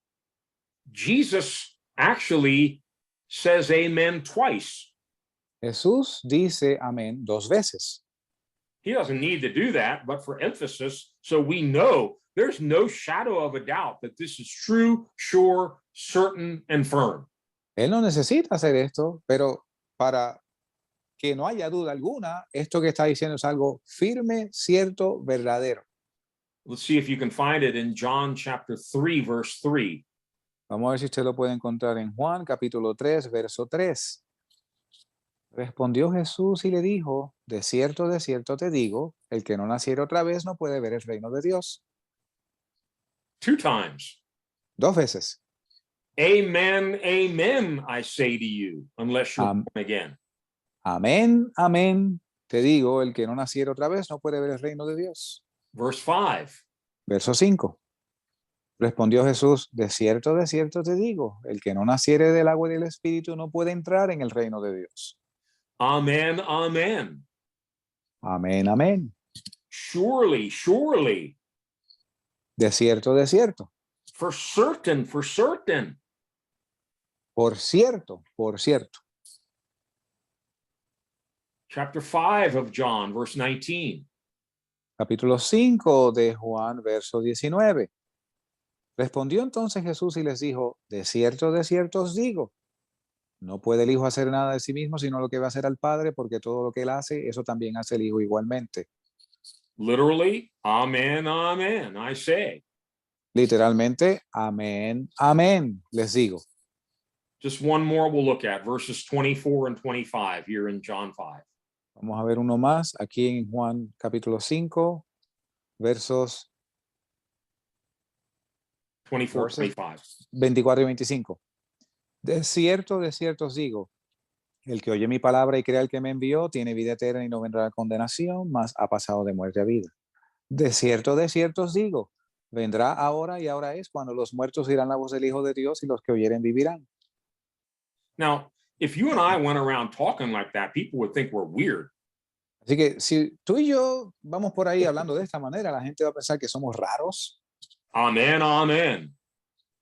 Jesus actually says amen twice. Jesús dice amén 2 veces. He doesn't need to do that, but for emphasis, so we know there's no shadow of a doubt that this is true, sure, certain, and firm. Él no necesita hacer esto, pero para que no haya duda alguna, esto que está diciendo es algo firme, cierto, verdadero. Let's see if you can find it in John chapter 3, verse 3. Vamos a ver si usted lo puede encontrar en Juan capítulo 3, verso 3. Respondió Jesús y le dijo, de cierto te digo, el que no naciera otra vez no puede ver el reino de Dios. 2 times. 2 veces. Amen, amen, I say to you, unless you're Am- born again. Amén, amén, te digo, el que no naciera otra vez no puede ver el reino de Dios. Verse 5. Verso 5. Respondió Jesús, de cierto te digo, el que no naciere del agua y del espíritu no puede entrar en el reino de Dios. Amen, amen. Amén, amén. Surely, surely. De cierto, For certain, for certain. por cierto, por cierto. Chapter 5 of John, verse 19. Capítulo 5 de Juan, verso 19. Respondió entonces Jesús y les dijo, de cierto os digo, no puede el Hijo hacer nada de sí mismo, sino lo que va a hacer al Padre, porque todo lo que él hace, eso también hace el Hijo igualmente. Literally, amen, amen, I say. Literalmente, amén, amén, les digo. Just one more we'll look at, verses 24 and 25 here in John 5. Vamos a ver uno más aquí en Juan capítulo 5, versos 24, Verses- 25. 24 y 25. De cierto os digo, el que oye mi palabra y crea el que me envió, tiene vida eterna y no vendrá a condenación, mas ha pasado de muerte a vida. De cierto os digo, vendrá ahora y ahora es cuando los muertos oirán la voz del Hijo de Dios y los que oyeren vivirán. Now, if you and I went around talking like that, people would think we're weird. Así que si tú y yo vamos por ahí hablando de esta manera, la gente va a pensar que somos raros. Amen, amen.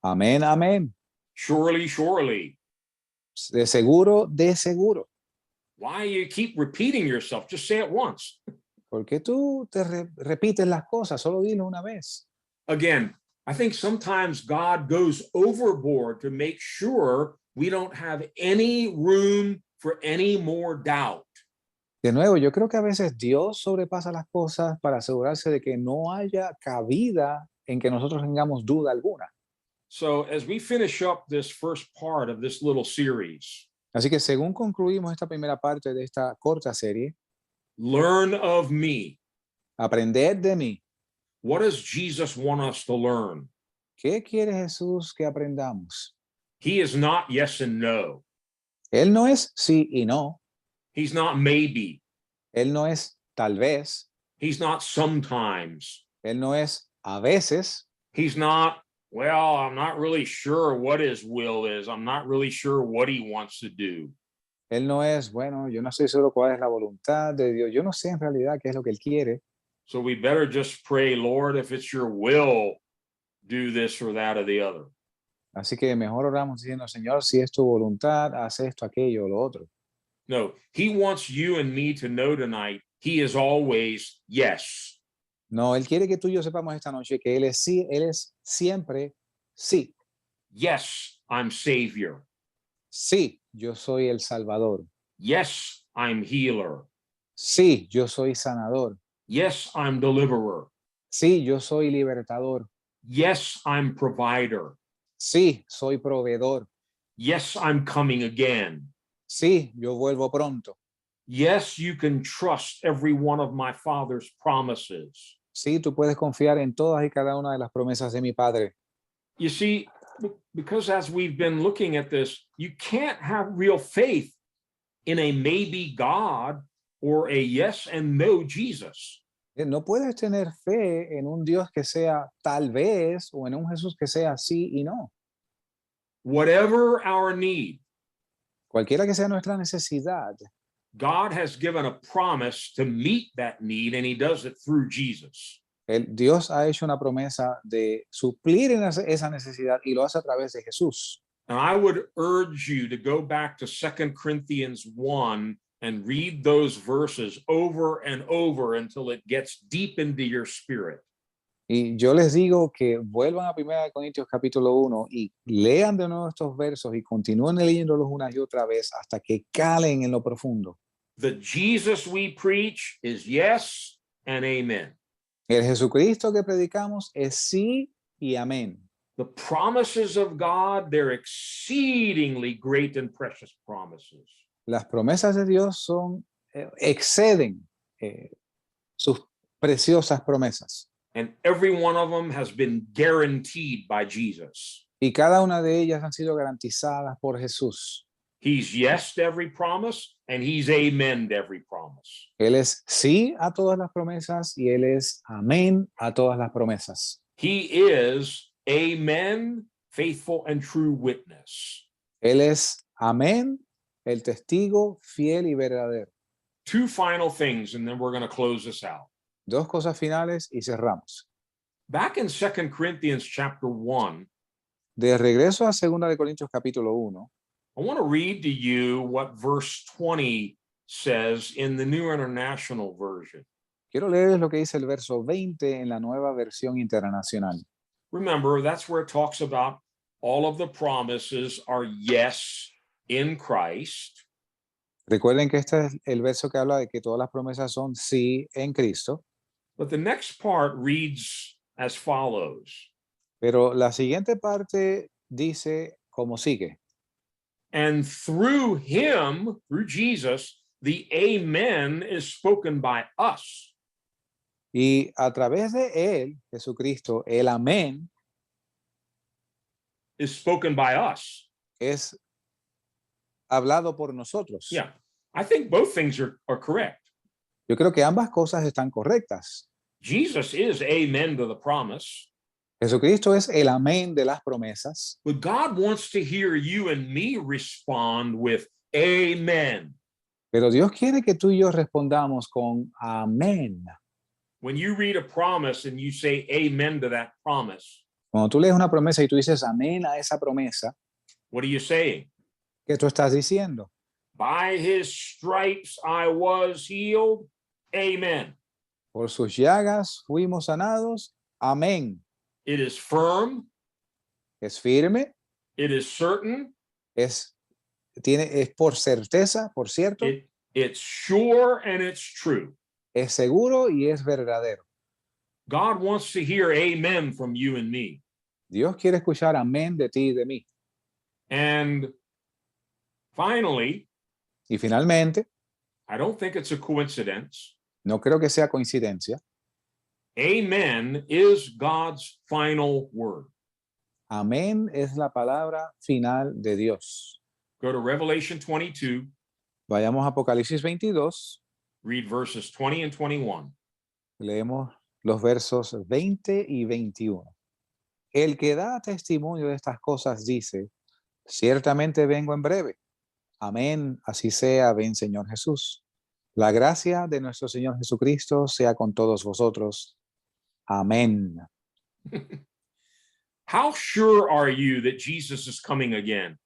Amén, amén. Surely, surely. De seguro, de seguro. Why you keep repeating yourself? Just say it once. Porque tú te repites las cosas, solo dilo una vez. Again, I think sometimes God goes overboard to make sure we don't have any room for any more doubt. De nuevo, yo creo que a veces Dios sobrepasa las cosas para asegurarse de que no haya cabida en que nosotros tengamos duda alguna. So, as we finish up this first part of this little series, Así que según concluimos esta primera parte de esta corta serie, learn of me. aprender de mí. What does Jesus want us to learn? ¿Qué quiere Jesús que aprendamos? He is not yes and no. Él no es sí y no. He's not maybe. Él no es tal vez. He's not sometimes. Él no es a veces. He's not, well, I'm not really sure what his will is. I'm not really sure what he wants to do. Él no es, bueno, yo no sé solo cuál es la voluntad de Dios. Yo no sé en realidad qué es lo que Él quiere. So we better just pray, Lord, if it's your will, do this or that or the other. Así que mejor oramos diciendo, Señor, si es tu voluntad, haz esto, aquello, lo otro. No, he wants you and me to know tonight, he is always yes. No, Él quiere que tú y yo sepamos esta noche que Él es sí, Él es siempre sí. Yes, I'm Savior. Sí, yo soy el Salvador. Yes, I'm healer. Sí, yo soy sanador. Yes, I'm deliverer. Sí, yo soy libertador. Yes, I'm provider. Sí, soy proveedor. Yes, I'm coming again. Sí, yo vuelvo pronto. Yes, you can trust every one of my Father's promises. Sí, tú puedes confiar en todas y cada una de las promesas de mi Padre. You see, because as we've been looking at this, you can't have real faith in a maybe God or a yes and no Jesus. No puedes tener fe en un Dios que sea tal vez o en un Jesús que sea sí y no. Whatever our need, Cualquiera que sea nuestra necesidad, God has given a promise to meet that need, and he does it through Jesus. Dios ha hecho una promesa de suplir en esa necesidad y lo hace a través de Jesús. And I would urge you to go back to 2 Corinthians 1 and read those verses over and over until it gets deep into your spirit. Y yo les digo que vuelvan a 1 Corintios capítulo 1 y lean de nuevo estos versos y continúen leyéndolos una y otra vez hasta que calen en lo profundo. The Jesus we preach is yes and amen. El Jesucristo que predicamos es sí y amén. The promises of God, they're exceedingly great and precious promises. Las promesas de Dios exceden sus preciosas promesas. And every one of them has been guaranteed by Jesus. Y cada una de ellas han sido garantizadas por Jesús. He's yes to every promise, and he's amen to every promise. Él es sí a todas las promesas y Él es amén a todas las promesas. He is amen, faithful and true witness. Él es amén, el testigo fiel y verdadero. Two final things, and then we're going to close this out. Dos cosas finales y cerramos. Back in 2 Corinthians chapter 1, De regreso a 2 de Corintios capítulo 1, I want to read to you what verse 20 says in the New International Version. quiero leerles lo que dice el verso 20 en la nueva versión internacional. Remember, that's where it talks about all of the promises are yes in Christ. Recuerden que este es el verso que habla de que todas las promesas son sí en Cristo, But the next part reads as follows. pero la siguiente parte dice como sigue. And through him, through Jesus, the amen is spoken by us. Y a través de Él, Jesucristo, el amén Is spoken by us. es hablado por nosotros. Yeah, I think both things are correct. Yo creo que ambas cosas están correctas. Jesus is amen to the promise, Jesucristo es el amén de las promesas, but God wants to hear you and me respond with amen. pero Dios quiere que tú y yo respondamos con amén. When you read a promise and you say amen to that promise, Cuando tú lees una promesa y tú dices amén a esa promesa, what are you saying? ¿qué tú estás diciendo? By his stripes I was healed. Amen. Por sus llagas fuimos sanados. Amén. It is firm. Es firme, It is certain. es por certeza, por cierto, It's sure and it's true. es seguro y es verdadero. God wants to hear amen from you and me. Dios quiere escuchar amén de ti y de mí. And finally, Y finalmente, I don't think it's a coincidence. no creo que sea coincidencia, Amen is God's final word. amén es la palabra final de Dios. Go to Revelation 22, Vayamos a Apocalipsis 22, read verses 20 and 21. leemos los versos 20 y 21. El que da testimonio de estas cosas dice, ciertamente vengo en breve. Amén, así sea, ven Señor Jesús. La gracia de nuestro Señor Jesucristo sea con todos vosotros. Amén. How sure are you that Jesus is coming again?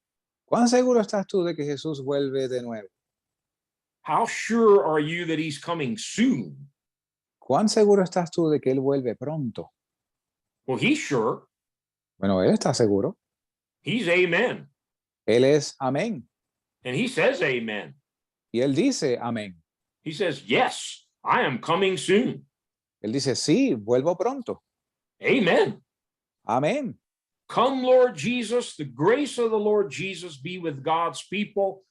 ¿Cuán seguro estás tú de que Jesús vuelve de nuevo? How sure are you that he's coming soon? ¿Cuán seguro estás tú de que Él vuelve pronto? Well, he's sure. Bueno, Él está seguro. He's amen. Él es amén. And he says amen. Y Él dice amén. He says, yes, I am coming soon. Él dice, sí, vuelvo pronto. Amen. Amén. Come, Lord Jesus. The grace of the Lord Jesus be with God's people.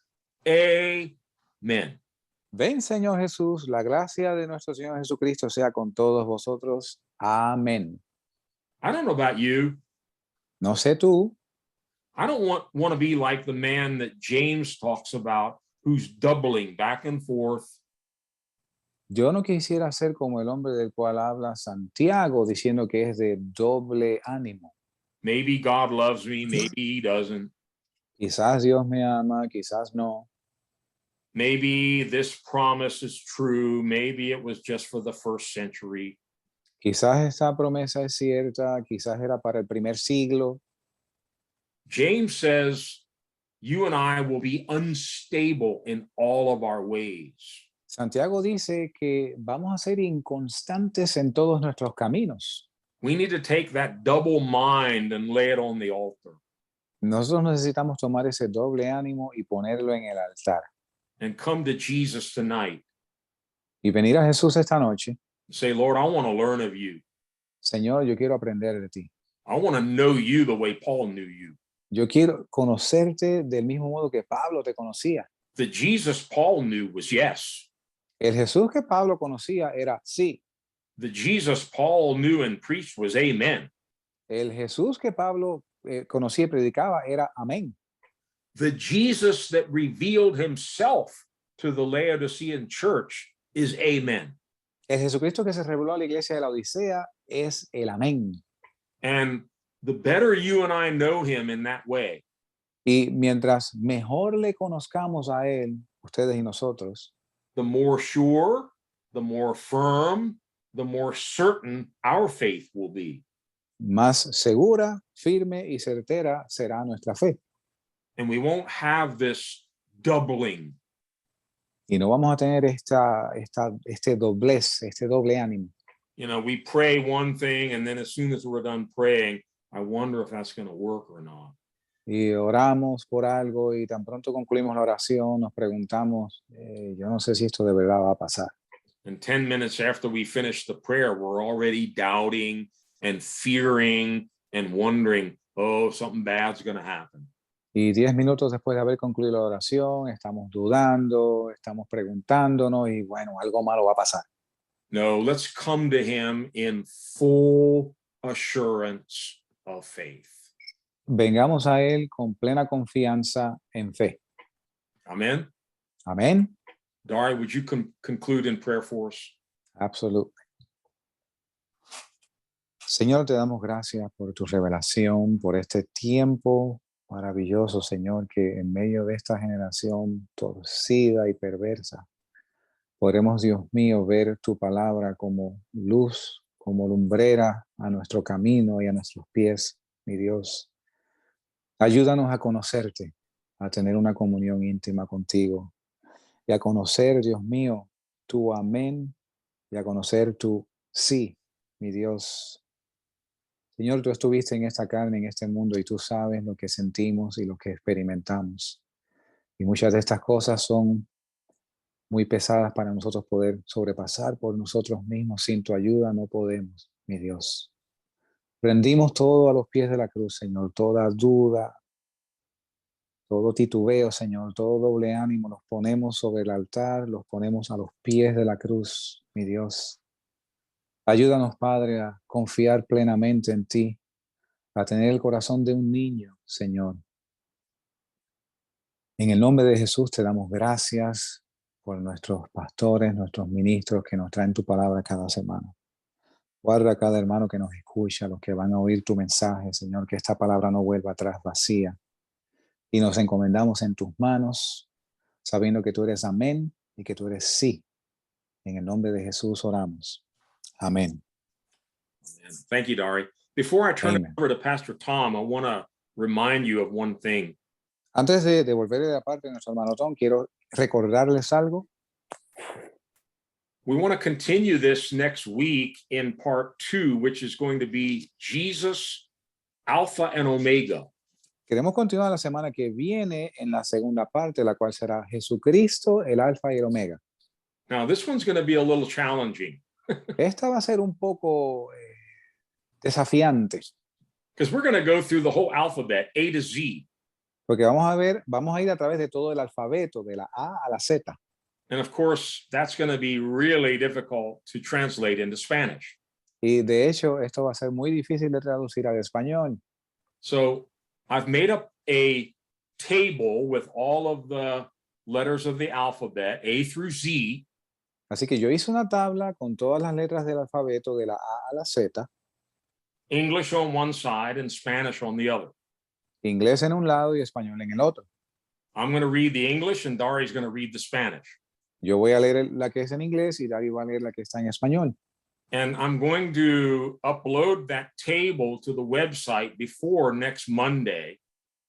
Amen. Ven, Señor Jesús, la gracia de nuestro Señor Jesucristo sea con todos vosotros. Amén. I don't know about you. No sé tú, I don't want to be like the man that James talks about, who's doubling back and forth. yo no quisiera ser como el hombre del cual habla Santiago, diciendo que es de doble ánimo. Maybe God loves me, maybe he doesn't. Quizás Dios me ama, quizás no. Maybe this promise is true. Maybe it was just for the first century. Quizás esta promesa es cierta, quizás era para el primer siglo. James says, you and I will be unstable in all of our ways. Santiago dice que vamos a ser inconstantes en todos nuestros caminos. We need to take that double mind and lay it on the altar Nosotros necesitamos tomar ese doble ánimo y ponerlo en el altar. and come to Jesus tonight Y venir a Jesús esta noche. and say, Lord, I want to learn of you. Señor, yo quiero aprender de ti. I want to know you the way Paul knew you. Yo quiero conocerte del mismo modo que Pablo te conocía. The Jesus Paul knew was yes. El Jesús que Pablo conocía era sí. The Jesus Paul knew and preached was amen. El Jesús que Pablo conocía y predicaba era amén. The Jesus that revealed himself to the Laodicean church is amen. El Jesucristo que se reveló a la iglesia de la Odisea es el amén. And the better you and I know him in that way, Y mientras mejor le conozcamos a él, ustedes y nosotros, the more sure, the more firm, the more certain our faith will be. más segura, firme y certera será nuestra fe. And we won't have this doubling. Y no vamos a tener este doblez, este doble ánimo. You know, we pray one thing, and then as soon as we're done praying, I wonder if that's going to work or not. Y oramos por algo y tan pronto concluimos la oración, nos preguntamos, yo no sé si esto de verdad va a pasar. And 10 minutes after we finish the prayer, we're already doubting and fearing and wondering, oh, something bad's going to happen. Y 10 minutos después de haber concluido la oración, estamos dudando, estamos preguntándonos y bueno, algo malo va a pasar. No, let's come to him in full assurance of faith. Vengamos a Él con plena confianza en fe. Amen. Amén. Dari, would you conclude in prayer for us? Absolutamente. Señor, te damos gracias por tu revelación, por este tiempo maravilloso, Señor, que en medio de esta generación torcida y perversa, podremos, Dios mío, ver tu palabra como luz, como lumbrera a nuestro camino y a nuestros pies, mi Dios. Ayúdanos a conocerte, a tener una comunión íntima contigo y a conocer, Dios mío, tu amén y a conocer tu sí, mi Dios. Señor, tú estuviste en esta carne, en este mundo, y tú sabes lo que sentimos y lo que experimentamos. Y muchas de estas cosas son muy pesadas para nosotros poder sobrepasar por nosotros mismos. Sin tu ayuda no podemos, mi Dios. Rendimos todo a los pies de la cruz, Señor, toda duda, todo titubeo, Señor, todo doble ánimo, los ponemos sobre el altar, los ponemos a los pies de la cruz, mi Dios. Ayúdanos, Padre, a confiar plenamente en ti, a tener el corazón de un niño, Señor. En el nombre de Jesús te damos gracias por nuestros pastores, nuestros ministros que nos traen tu palabra cada semana. Guarda a cada hermano que nos escucha, los que van a oír tu mensaje, Señor, que esta palabra no vuelva atrás vacía. Y nos encomendamos en tus manos, sabiendo que tú eres amén y que tú eres sí. En el nombre de Jesús oramos. Amén. Thank you, Dari. Before I turn it Amen. over to Pastor Tom, I want to remind you of one thing. Antes de devolverle la parte de nuestro hermano Tom, quiero recordarles algo. We want to continue this next week in part 2, which is going to be Jesus, Alpha and Omega. Queremos continuar la semana que viene en la segunda parte, la cual será Jesucristo, el Alfa y el Omega. Now, this one's going to be a little challenging Esta va a ser un poco desafiante, because we're going to go through the whole alphabet, A to Z. porque vamos a ir a través de todo el alfabeto, de la A a la Z. And of course, that's going to be really difficult to translate into Spanish. Y de hecho, esto va a ser muy difícil de traducir al español. So I've made up a table with all of the letters of the alphabet, A through Z. Así que yo hice una tabla con todas las letras del alfabeto de la A a la Z, English on one side and Spanish on the other. inglés en un lado y español en el otro. I'm going to read the English and Dari's going to read the Spanish. Yo voy a leer la que es en inglés y Dario va a leer la que está en español. And I'm going to upload that table to the website before next Monday.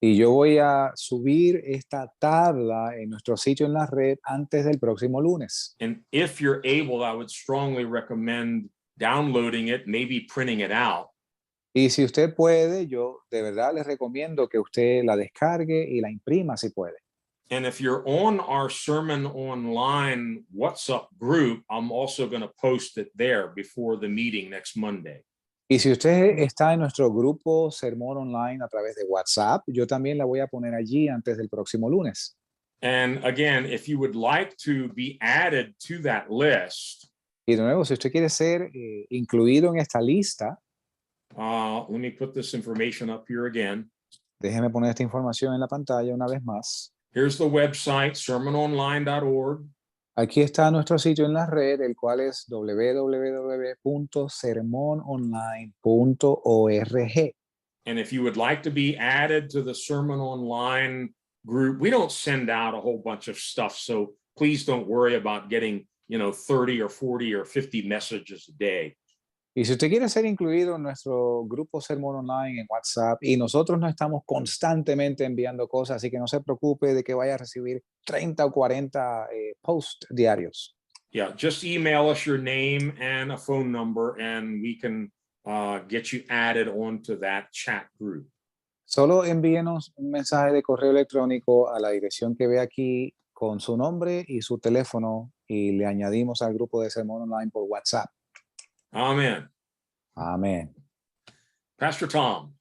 Y yo voy a subir esta tabla en nuestro sitio en la red antes del próximo lunes. And if you're able, I would strongly recommend downloading it, maybe printing it out. Y si usted puede, yo de verdad les recomiendo que usted la descargue y la imprima si puede. And if you're on our Sermon Online WhatsApp group, I'm also going to post it there before the meeting next Monday. Y si usted está en nuestro grupo Sermón Online a través de WhatsApp, yo también la voy a poner allí antes del próximo lunes. And again, if you would like to be added to that list, Y de nuevo, si usted quiere ser incluido en esta lista, let me put this information up here again. déjeme poner esta información en la pantalla una vez más. Here's the website, sermononline.org. Aquí está nuestro sitio en la red, el cual es www.sermononline.org. And if you would like to be added to the Sermon Online group, we don't send out a whole bunch of stuff, so please don't worry about getting, 30 or 40 or 50 messages a day. Y si usted quiere ser incluido en nuestro grupo Sermón Online en WhatsApp, y nosotros no estamos constantemente enviando cosas, así que no se preocupe de que vaya a recibir 30 o 40 posts diarios. Yeah, just email us your name and a phone number, and we can get you added onto that chat group. Solo envíenos un mensaje de correo electrónico a la dirección que ve aquí con su nombre y su teléfono y le añadimos al grupo de Sermón Online por WhatsApp. Amen. Amén. Pastor Tom.